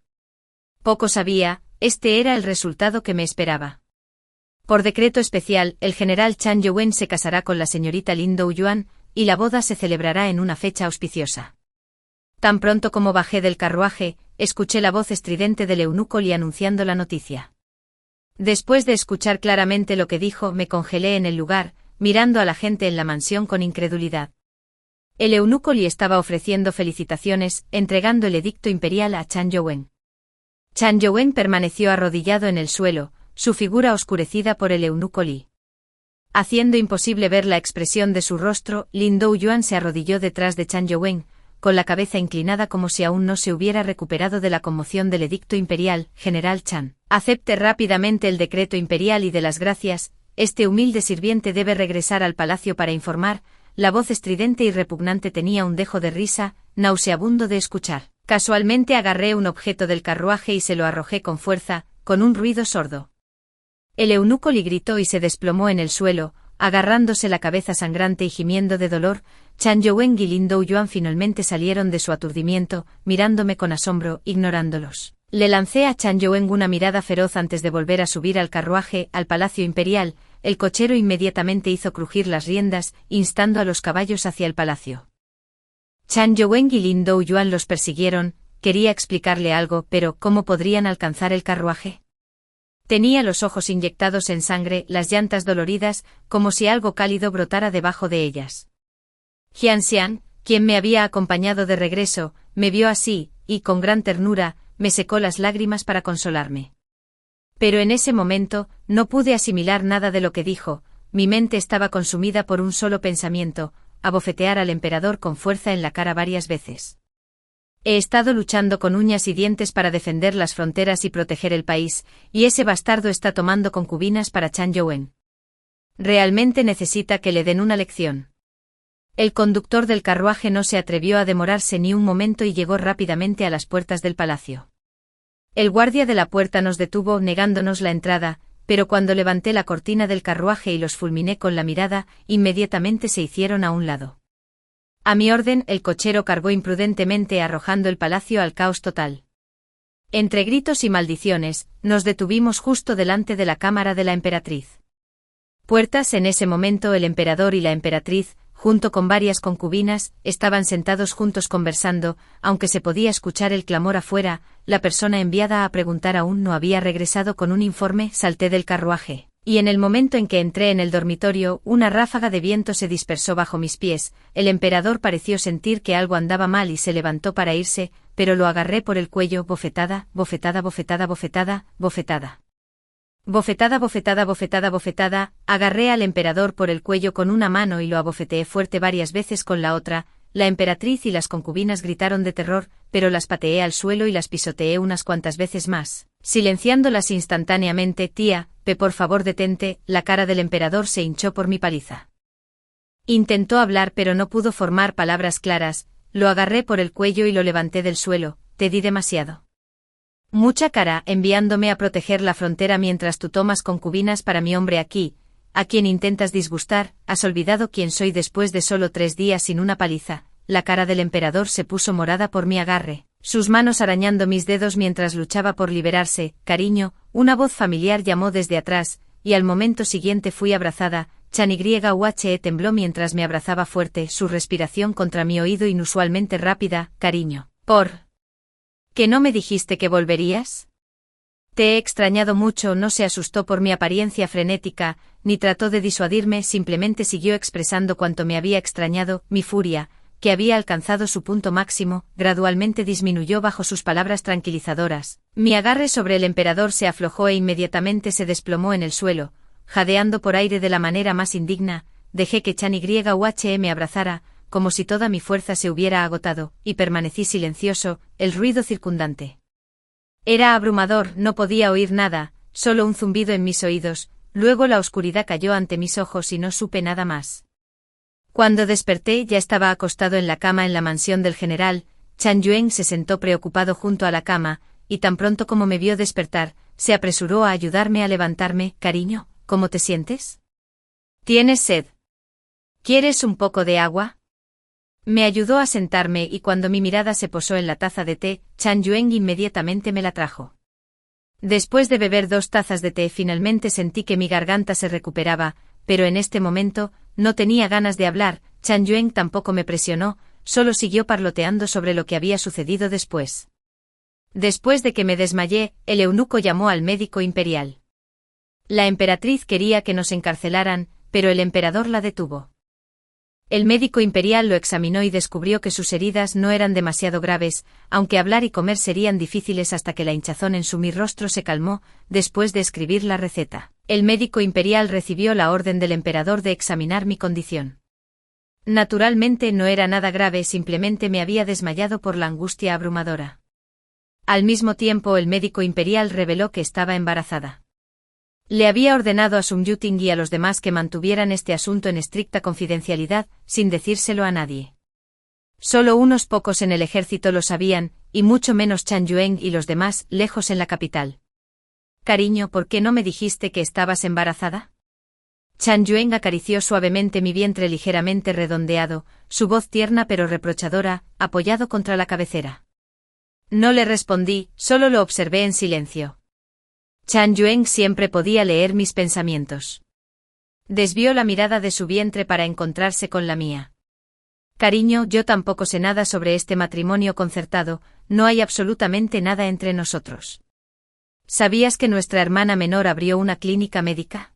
Poco sabía, Este era el resultado que me esperaba. Por decreto especial, el general Chan Youwen se casará con la señorita Lin Douyuan, y la boda se celebrará en una fecha auspiciosa. Tan pronto como bajé del carruaje, escuché la voz estridente del eunuco Li anunciando la noticia. Después de escuchar claramente lo que dijo, me congelé en el lugar, mirando a la gente en la mansión con incredulidad. El eunuco Li estaba ofreciendo felicitaciones, entregando el edicto imperial a Chan Youwen. Chan Youwen permaneció arrodillado en el suelo, su figura oscurecida por el eunuco Li. Haciendo imposible ver la expresión de su rostro, Lin Douyuan se arrodilló detrás de Chan Youwen, con la cabeza inclinada como si aún no se hubiera recuperado de la conmoción del edicto imperial. General Chan, acepte rápidamente el decreto imperial y de las gracias, este humilde sirviente debe regresar al palacio para informar. La voz estridente y repugnante tenía un dejo de risa, nauseabundo de escuchar. Casualmente agarré un objeto del carruaje y se lo arrojé con fuerza, con un ruido sordo. El eunuco Li gritó y se desplomó en el suelo, agarrándose la cabeza sangrante y gimiendo de dolor. Chan Youwen y Lin Douyuan finalmente salieron de su aturdimiento, mirándome con asombro, ignorándolos. Le lancé a Chan Youwen una mirada feroz antes de volver a subir al carruaje, al palacio imperial. El cochero inmediatamente hizo crujir las riendas, instando a los caballos hacia el palacio. Chan Youwen y Lin Douyuan los persiguieron. Quería explicarle algo, pero ¿cómo podrían alcanzar el carruaje? Tenía los ojos inyectados en sangre, las llantas doloridas, como si algo cálido brotara debajo de ellas. Jian Xian, quien me había acompañado de regreso, me vio así, y con gran ternura, me secó las lágrimas para consolarme. Pero en ese momento, no pude asimilar nada de lo que dijo, mi mente estaba consumida por un solo pensamiento: abofetear al emperador con fuerza en la cara varias veces. He estado luchando con uñas y dientes para defender las fronteras y proteger el país, y ese bastardo está tomando concubinas para Chan Youwen. Realmente necesita que le den una lección. El conductor del carruaje no se atrevió a demorarse ni un momento y llegó rápidamente a las puertas del palacio. El guardia de la puerta nos detuvo negándonos la entrada, pero cuando levanté la cortina del carruaje y los fulminé con la mirada, inmediatamente se hicieron a un lado. A mi orden, el cochero cargó imprudentemente arrojando el palacio al caos total. Entre gritos y maldiciones, nos detuvimos justo delante de la cámara de la emperatriz. Puertas. En ese momento el emperador y la emperatriz, junto con varias concubinas, estaban sentados juntos conversando, aunque se podía escuchar el clamor afuera. La persona enviada a preguntar aún no había regresado con un informe. Salté del carruaje, y en el momento en que entré en el dormitorio, una ráfaga de viento se dispersó bajo mis pies. El emperador pareció sentir que algo andaba mal y se levantó para irse, pero lo agarré por el cuello. Bofetada, bofetada, bofetada, bofetada, bofetada. Bofetada, bofetada, bofetada, bofetada. Agarré al emperador por el cuello con una mano y lo abofeteé fuerte varias veces con la otra. La emperatriz y las concubinas gritaron de terror, pero las pateé al suelo y las pisoteé unas cuantas veces más, silenciándolas instantáneamente. Tía, por favor detente. La cara del emperador se hinchó por mi paliza. Intentó hablar pero no pudo formar palabras claras. Lo agarré por el cuello y lo levanté del suelo. Te di demasiado. Mucha cara, enviándome a proteger la frontera mientras tú tomas concubinas para mi hombre aquí, a quien intentas disgustar. ¿Has olvidado quién soy después de solo 3 días sin una paliza? La cara del emperador se puso morada por mi agarre, sus manos arañando mis dedos mientras luchaba por liberarse. Cariño, una voz familiar llamó desde atrás, y al momento siguiente fui abrazada. Chan Yuhe tembló mientras me abrazaba fuerte, su respiración contra mi oído inusualmente rápida. Cariño, ¿por qué no me dijiste que volverías? Te he extrañado mucho. No se asustó por mi apariencia frenética, ni trató de disuadirme, simplemente siguió expresando cuánto me había extrañado. Mi furia, que había alcanzado su punto máximo, gradualmente disminuyó bajo sus palabras tranquilizadoras. Mi agarre sobre el emperador se aflojó e inmediatamente se desplomó en el suelo, jadeando por aire de la manera más indigna. Dejé que Chan Yuhe me abrazara, como si toda mi fuerza se hubiera agotado, y permanecí silencioso. El ruido circundante era abrumador, no podía oír nada, solo un zumbido en mis oídos. Luego la oscuridad cayó ante mis ojos y no supe nada más. Cuando desperté ya estaba acostado en la cama en la mansión del general. Chan Yuhen se sentó preocupado junto a la cama, y tan pronto como me vio despertar, se apresuró a ayudarme a levantarme. Cariño, ¿cómo te sientes? ¿Tienes sed? ¿Quieres un poco de agua? Me ayudó a sentarme y cuando mi mirada se posó en la taza de té, Chan Yuhen inmediatamente me la trajo. Después de beber 2 tazas de té finalmente sentí que mi garganta se recuperaba, pero en este momento, no tenía ganas de hablar. Chan Yuen tampoco me presionó, solo siguió parloteando sobre lo que había sucedido después. Después de que me desmayé, el eunuco llamó al médico imperial. La emperatriz quería que nos encarcelaran, pero el emperador la detuvo. El médico imperial lo examinó y descubrió que sus heridas no eran demasiado graves, aunque hablar y comer serían difíciles hasta que la hinchazón en mi rostro se calmó. Después de escribir la receta, el médico imperial recibió la orden del emperador de examinar mi condición. Naturalmente no era nada grave, simplemente me había desmayado por la angustia abrumadora. Al mismo tiempo el médico imperial reveló que estaba embarazada. Le había ordenado a Sum Yuting y a los demás que mantuvieran este asunto en estricta confidencialidad, sin decírselo a nadie. Solo unos pocos en el ejército lo sabían, y mucho menos Chan Yuen y los demás, lejos en la capital. Cariño, ¿por qué no me dijiste que estabas embarazada? Chan Yuen acarició suavemente mi vientre ligeramente redondeado, su voz tierna pero reprochadora, apoyado contra la cabecera. No le respondí, solo lo observé en silencio. Chan Yuen siempre podía leer mis pensamientos. Desvió la mirada de su vientre para encontrarse con la mía. Cariño, yo tampoco sé nada sobre este matrimonio concertado, no hay absolutamente nada entre nosotros. ¿Sabías que nuestra hermana menor abrió una clínica médica?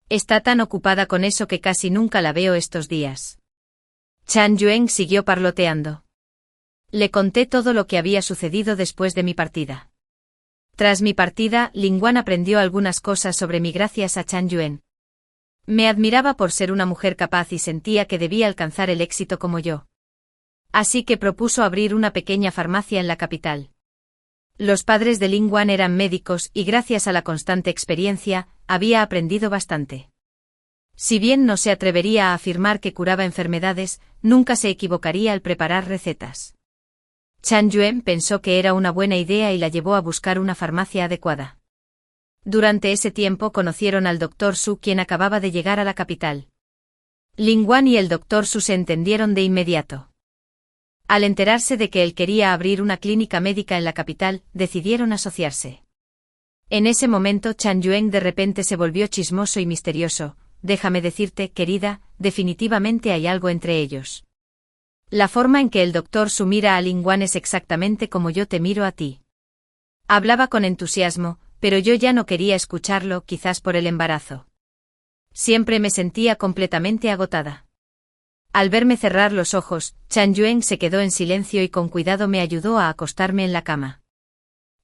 Está tan ocupada con eso que casi nunca la veo estos días. Chan Yuen siguió parloteando. Le conté todo lo que había sucedido después de mi partida. Tras mi partida, Lingguan aprendió algunas cosas sobre mí gracias a Chan Yuen. Me admiraba por ser una mujer capaz y sentía que debía alcanzar el éxito como yo. Así que propuso abrir una pequeña farmacia en la capital. Los padres de Lingguan eran médicos y gracias a la constante experiencia, había aprendido bastante. Si bien no se atrevería a afirmar que curaba enfermedades, nunca se equivocaría al preparar recetas. Chan Yuen pensó que era una buena idea y la llevó a buscar una farmacia adecuada. Durante ese tiempo conocieron al Dr. Su, quien acababa de llegar a la capital. Lingguan y el Dr. Su se entendieron de inmediato. Al enterarse de que él quería abrir una clínica médica en la capital, decidieron asociarse. En ese momento Chan Yuen de repente se volvió chismoso y misterioso. Déjame decirte, querida, definitivamente hay algo entre ellos. La forma en que el Dr. Su mira a Lingguan es exactamente como yo te miro a ti. Hablaba con entusiasmo, pero yo ya no quería escucharlo, quizás por el embarazo. Siempre me sentía completamente agotada. Al verme cerrar los ojos, Chan Yuen se quedó en silencio y con cuidado me ayudó a acostarme en la cama.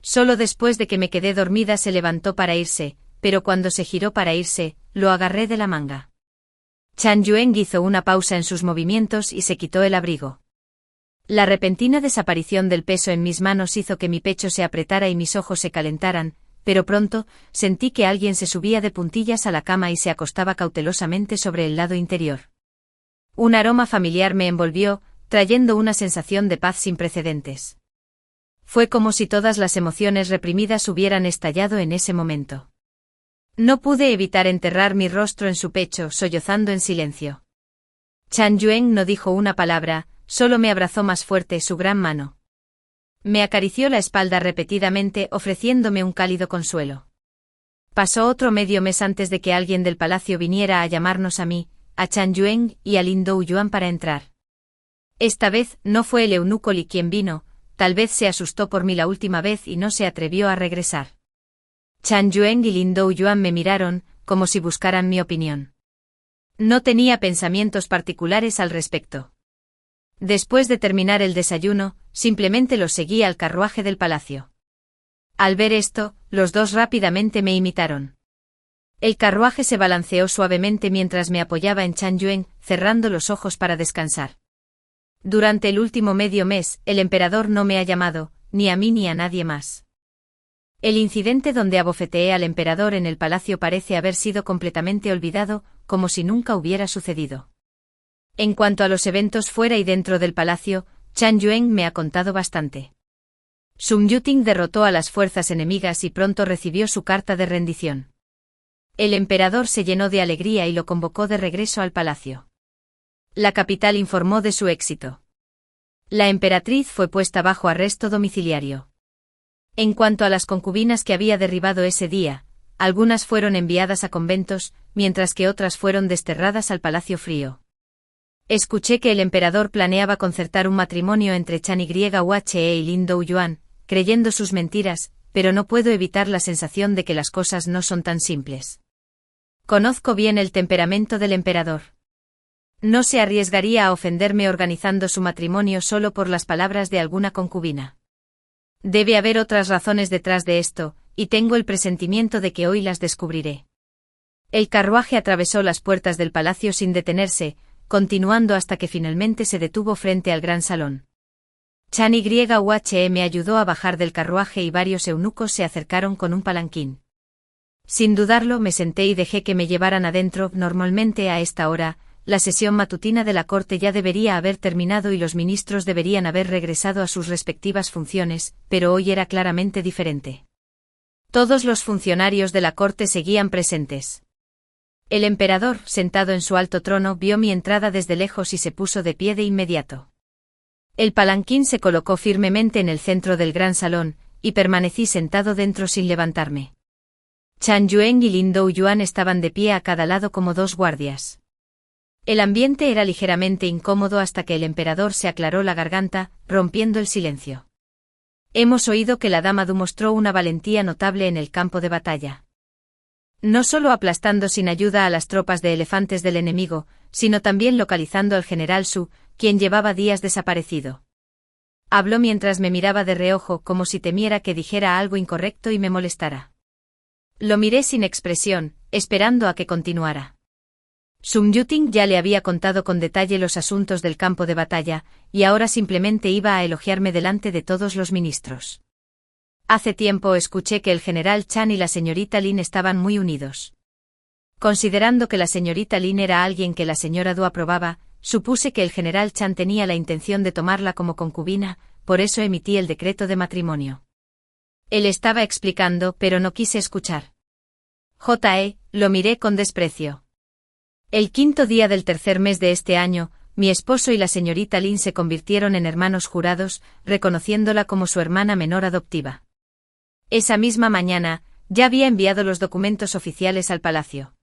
Solo después de que me quedé dormida se levantó para irse, pero cuando se giró para irse, lo agarré de la manga. Chan Yuen hizo una pausa en sus movimientos y se quitó el abrigo. La repentina desaparición del peso en mis manos hizo que mi pecho se apretara y mis ojos se calentaran, pero pronto, sentí que alguien se subía de puntillas a la cama y se acostaba cautelosamente sobre el lado interior. Un aroma familiar me envolvió, trayendo una sensación de paz sin precedentes. Fue como si todas las emociones reprimidas hubieran estallado en ese momento. No pude evitar enterrar mi rostro en su pecho, sollozando en silencio. Chan Yuen no dijo una palabra, solo me abrazó más fuerte su gran mano. Me acarició la espalda repetidamente, ofreciéndome un cálido consuelo. Pasó otro medio mes antes de que alguien del palacio viniera a llamarnos a mí, a Chan Yuen y a Lin Douyuan para entrar. Esta vez no fue el eunuco Li quien vino, tal vez se asustó por mí la última vez y no se atrevió a regresar. Chan Yuen y Lin Douyuan me miraron, como si buscaran mi opinión. No tenía pensamientos particulares al respecto. Después de terminar el desayuno, simplemente los seguí al carruaje del palacio. Al ver esto, los dos rápidamente me imitaron. El carruaje se balanceó suavemente mientras me apoyaba en Chan Yuen, cerrando los ojos para descansar. Durante el último medio mes, el emperador no me ha llamado, ni a mí ni a nadie más. El incidente donde abofeteé al emperador en el palacio parece haber sido completamente olvidado, como si nunca hubiera sucedido. En cuanto a los eventos fuera y dentro del palacio, Chan Yuen me ha contado bastante. Sum Yuting derrotó a las fuerzas enemigas y pronto recibió su carta de rendición. El emperador se llenó de alegría y lo convocó de regreso al palacio. La capital informó de su éxito. La emperatriz fue puesta bajo arresto domiciliario. En cuanto a las concubinas que había derribado ese día, algunas fueron enviadas a conventos, mientras que otras fueron desterradas al Palacio Frío. Escuché que el emperador planeaba concertar un matrimonio entre Chan Yue y Lin Douyuan, creyendo sus mentiras, pero no puedo evitar la sensación de que las cosas no son tan simples. Conozco bien el temperamento del emperador. No se arriesgaría a ofenderme organizando su matrimonio solo por las palabras de alguna concubina. Debe haber otras razones detrás de esto, y tengo el presentimiento de que hoy las descubriré. El carruaje atravesó las puertas del palacio sin detenerse, continuando hasta que finalmente se detuvo frente al gran salón. Chan Yue me ayudó a bajar del carruaje y varios eunucos se acercaron con un palanquín. Sin dudarlo me senté y dejé que me llevaran adentro. Normalmente a esta hora, la sesión matutina de la corte ya debería haber terminado y los ministros deberían haber regresado a sus respectivas funciones, pero hoy era claramente diferente. Todos los funcionarios de la corte seguían presentes. El emperador, sentado en su alto trono, vio mi entrada desde lejos y se puso de pie de inmediato. El palanquín se colocó firmemente en el centro del gran salón, y permanecí sentado dentro sin levantarme. Chan Yuan y Lin Douyuan estaban de pie a cada lado como dos guardias. El ambiente era ligeramente incómodo hasta que el emperador se aclaró la garganta, rompiendo el silencio. Hemos oído que la dama Du mostró una valentía notable en el campo de batalla. No solo aplastando sin ayuda a las tropas de elefantes del enemigo, sino también localizando al general Su, quien llevaba días desaparecido. Habló mientras me miraba de reojo como si temiera que dijera algo incorrecto y me molestara. Lo miré sin expresión, esperando a que continuara. Sum Yuting ya le había contado con detalle los asuntos del campo de batalla, y ahora simplemente iba a elogiarme delante de todos los ministros. Hace tiempo escuché que el general Chan y la señorita Lin estaban muy unidos. Considerando que la señorita Lin era alguien que la señora Du aprobaba, supuse que el general Chan tenía la intención de tomarla como concubina, por eso emití el decreto de matrimonio. Él estaba explicando, pero no quise escuchar. Lo miré con desprecio. El quinto día del tercer mes de este año, mi esposo y la señorita Lin se convirtieron en hermanos jurados, reconociéndola como su hermana menor adoptiva. Esa misma mañana, ya había enviado los documentos oficiales al palacio.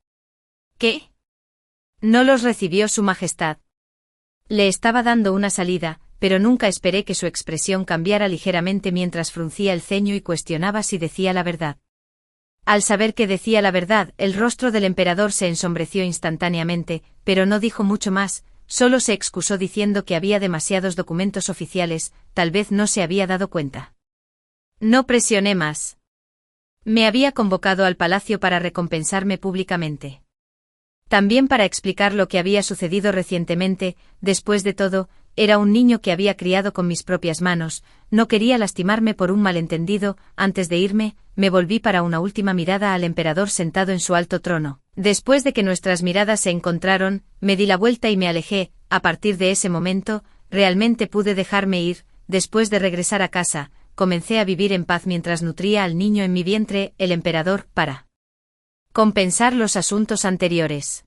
¿Qué? No los recibió Su Majestad. Le estaba dando una salida, pero nunca esperé que su expresión cambiara ligeramente mientras fruncía el ceño y cuestionaba si decía la verdad. Al saber que decía la verdad, el rostro del emperador se ensombreció instantáneamente, pero no dijo mucho más, solo se excusó diciendo que había demasiados documentos oficiales, tal vez no se había dado cuenta. No presioné más. Me había convocado al palacio para recompensarme públicamente. También para explicar lo que había sucedido recientemente. Después de todo, era un niño que había criado con mis propias manos, no quería lastimarme por un malentendido. Antes de irme, me volví para una última mirada al emperador sentado en su alto trono. Después de que nuestras miradas se encontraron, me di la vuelta y me alejé. A partir de ese momento, realmente pude dejarme ir. Después de regresar a casa, comencé a vivir en paz mientras nutría al niño en mi vientre. El emperador, para compensar los asuntos anteriores,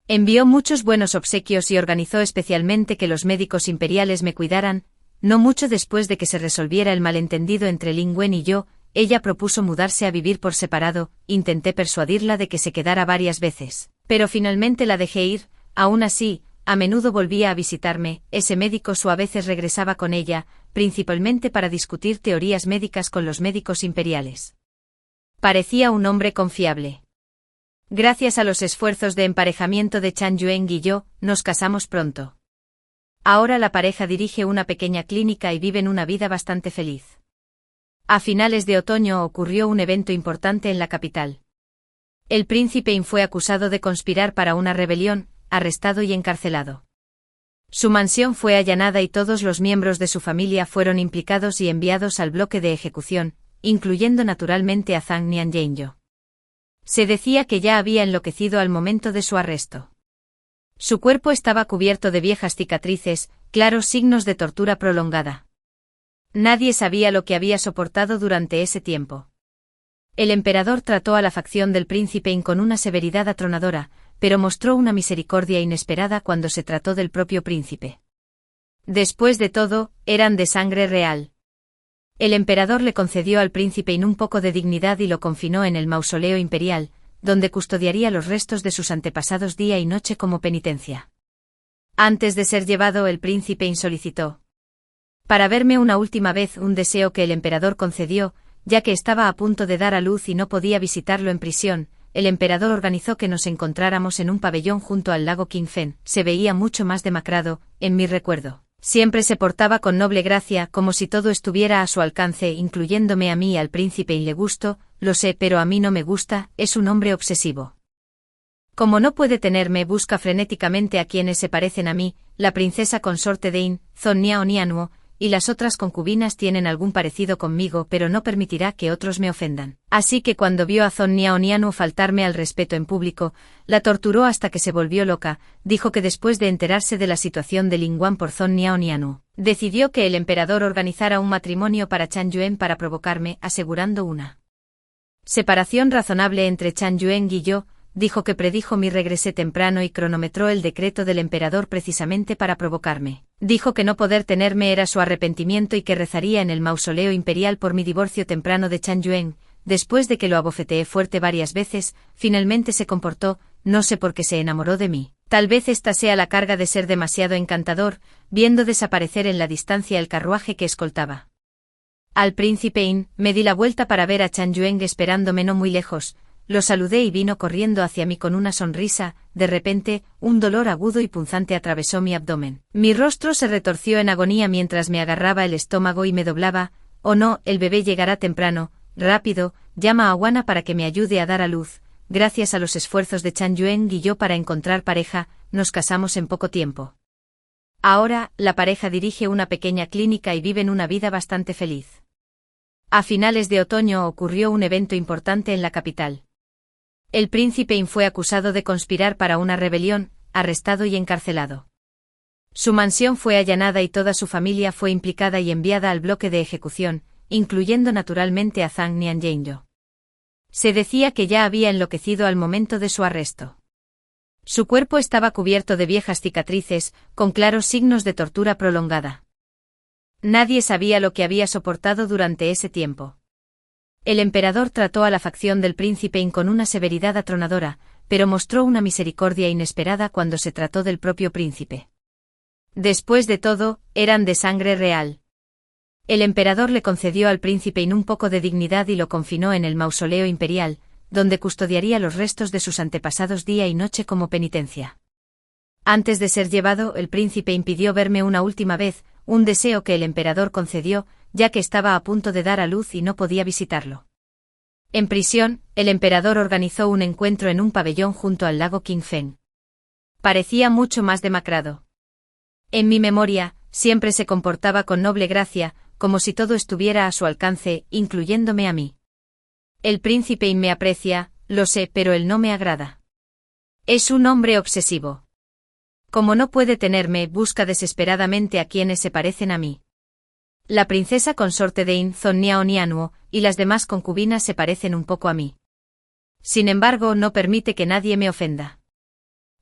envió muchos buenos obsequios y organizó especialmente que los médicos imperiales me cuidaran. No mucho después de que se resolviera el malentendido entre Lin Wen y yo, ella propuso mudarse a vivir por separado. Intenté persuadirla de que se quedara varias veces, pero finalmente la dejé ir. Aún así, a menudo volvía a visitarme. Ese médico Su a veces regresaba con ella, principalmente para discutir teorías médicas con los médicos imperiales. Parecía un hombre confiable. Gracias a los esfuerzos de emparejamiento de Chan Yuan y yo, nos casamos pronto. Ahora la pareja dirige una pequeña clínica y viven una vida bastante feliz. A finales de otoño ocurrió un evento importante en la capital. El príncipe In fue acusado de conspirar para una rebelión, arrestado y encarcelado. Su mansión fue allanada y todos los miembros de su familia fueron implicados y enviados al bloque de ejecución, incluyendo naturalmente a Zhang Nianyingyo. Se decía que ya había enloquecido al momento de su arresto. Su cuerpo estaba cubierto de viejas cicatrices, claros signos de tortura prolongada. Nadie sabía lo que había soportado durante ese tiempo. El emperador trató a la facción del príncipe In con una severidad atronadora, pero mostró una misericordia inesperada cuando se trató del propio príncipe. Después de todo, eran de sangre real. El emperador le concedió al príncipe In un poco de dignidad y lo confinó en el mausoleo imperial, donde custodiaría los restos de sus antepasados día y noche como penitencia. Antes de ser llevado, el príncipe In solicitó para verme una última vez, un deseo que el emperador concedió, ya que estaba a punto de dar a luz y no podía visitarlo en prisión. El emperador organizó que nos encontráramos en un pabellón junto al lago Qingfen. Se veía mucho más demacrado, en mi recuerdo. Siempre se portaba con noble gracia, como si todo estuviera a su alcance, incluyéndome a mí y al príncipe In. Le gusto, lo sé, pero a mí no me gusta, es un hombre obsesivo. Como no puede tenerme, busca frenéticamente a quienes se parecen a mí. La princesa consorte de In, Zhong Niao Nianuo, y las otras concubinas tienen algún parecido conmigo, pero no permitirá que otros me ofendan. Así que cuando vio a Zhong Niao Nianuo faltarme al respeto en público, la torturó hasta que se volvió loca. Dijo que después de enterarse de la situación de Lingguan por Zhong Niao Nianuo, decidió que el emperador organizara un matrimonio para Chan Yuen para provocarme, asegurando una separación razonable entre Chan Yuen y yo. Dijo que predijo mi regresé temprano y cronometró el decreto del emperador precisamente para provocarme. Dijo que no poder tenerme era su arrepentimiento y que rezaría en el mausoleo imperial por mi divorcio temprano de Chan Yuen. Después de que lo abofeteé fuerte varias veces, finalmente se comportó, no sé por qué se enamoró de mí. Tal vez esta sea la carga de ser demasiado encantador, viendo desaparecer en la distancia el carruaje que escoltaba al príncipe In. Me di la vuelta para ver a Chan Yuen esperándome no muy lejos. Lo saludé y vino corriendo hacia mí con una sonrisa. De repente, un dolor agudo y punzante atravesó mi abdomen. Mi rostro se retorció en agonía mientras me agarraba el estómago y me doblaba. Oh no, el bebé llegará temprano. Rápido, llama a Wana para que me ayude a dar a luz. Gracias a los esfuerzos de Chan Yuen y yo para encontrar pareja, nos casamos en poco tiempo. Ahora, la pareja dirige una pequeña clínica y viven una vida bastante feliz. A finales de otoño ocurrió un evento importante en la capital. El príncipe In fue acusado de conspirar para una rebelión, arrestado y encarcelado. Su mansión fue allanada y toda su familia fue implicada y enviada al bloque de ejecución, incluyendo naturalmente a Zhang Nianying. Se decía que ya había enloquecido al momento de su arresto. Su cuerpo estaba cubierto de viejas cicatrices, con claros signos de tortura prolongada. Nadie sabía lo que había soportado durante ese tiempo. El emperador trató a la facción del príncipe In con una severidad atronadora, pero mostró una misericordia inesperada cuando se trató del propio príncipe. Después de todo, eran de sangre real. El emperador le concedió al príncipe In un poco de dignidad y lo confinó en el mausoleo imperial, donde custodiaría los restos de sus antepasados día y noche como penitencia. Antes de ser llevado, el príncipe impidió verme una última vez, un deseo que el emperador concedió, ya que estaba a punto de dar a luz y no podía visitarlo. En prisión, el emperador organizó un encuentro en un pabellón junto al lago Qingfen. Parecía mucho más demacrado. En mi memoria, siempre se comportaba con noble gracia, como si todo estuviera a su alcance, incluyéndome a mí. El príncipe In me aprecia, lo sé, pero él no me agrada. Es un hombre obsesivo. Como no puede tenerme, busca desesperadamente a quienes se parecen a mí. La princesa consorte de In, Zhong Niao Nianuo, y las demás concubinas se parecen un poco a mí. Sin embargo, no permite que nadie me ofenda.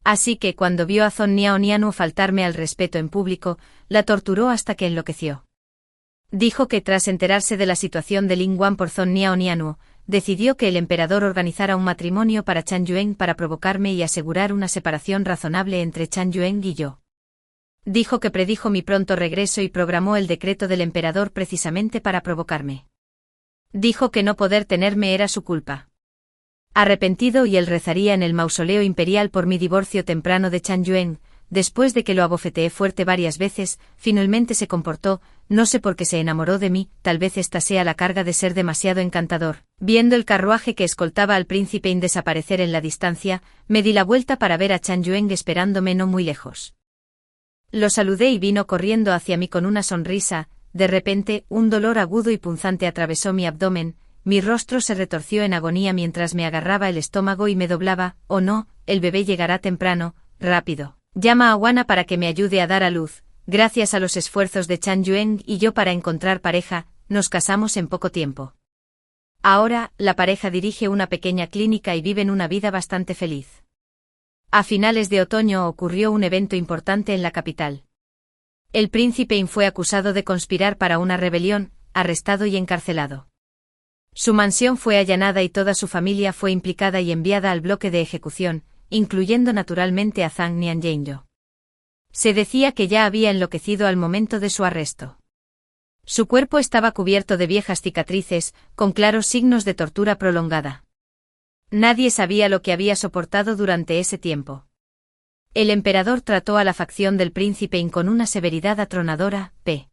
Así que cuando vio a Zhong Niao Nianuo faltarme al respeto en público, la torturó hasta que enloqueció. Dijo que tras enterarse de la situación de Lingguan por Zhong Niao Nianuo, decidió que el emperador organizara un matrimonio para Chan Yuen para provocarme y asegurar una separación razonable entre Chan Yuen y yo. Dijo que predijo mi pronto regreso y programó el decreto del emperador precisamente para provocarme. Dijo que no poder tenerme era su culpa. Arrepentido y él rezaría en el mausoleo imperial por mi divorcio temprano de Chan Yuen. Después de que lo abofeteé fuerte varias veces, finalmente se comportó, no sé por qué se enamoró de mí, tal vez esta sea la carga de ser demasiado encantador. Viendo el carruaje que escoltaba al príncipe In desaparecer en la distancia, me di la vuelta para ver a Chan Yuen esperándome no muy lejos. Lo saludé y vino corriendo hacia mí con una sonrisa. De repente, un dolor agudo y punzante atravesó mi abdomen, mi rostro se retorció en agonía mientras me agarraba el estómago y me doblaba. Oh no, el bebé llegará temprano, rápido. Llama a Wana para que me ayude a dar a luz. Gracias a los esfuerzos de Chan Yuen y yo para encontrar pareja, nos casamos en poco tiempo. Ahora, la pareja dirige una pequeña clínica y viven una vida bastante feliz. A finales de otoño ocurrió un evento importante en la capital. El príncipe In fue acusado de conspirar para una rebelión, arrestado y encarcelado. Su mansión fue allanada y toda su familia fue implicada y enviada al bloque de ejecución, incluyendo naturalmente a Zhang Nianyingyo. Se decía que ya había enloquecido al momento de su arresto. Su cuerpo estaba cubierto de viejas cicatrices, con claros signos de tortura prolongada. Nadie sabía lo que había soportado durante ese tiempo. El emperador trató a la facción del príncipe Yin con una severidad atronadora, p.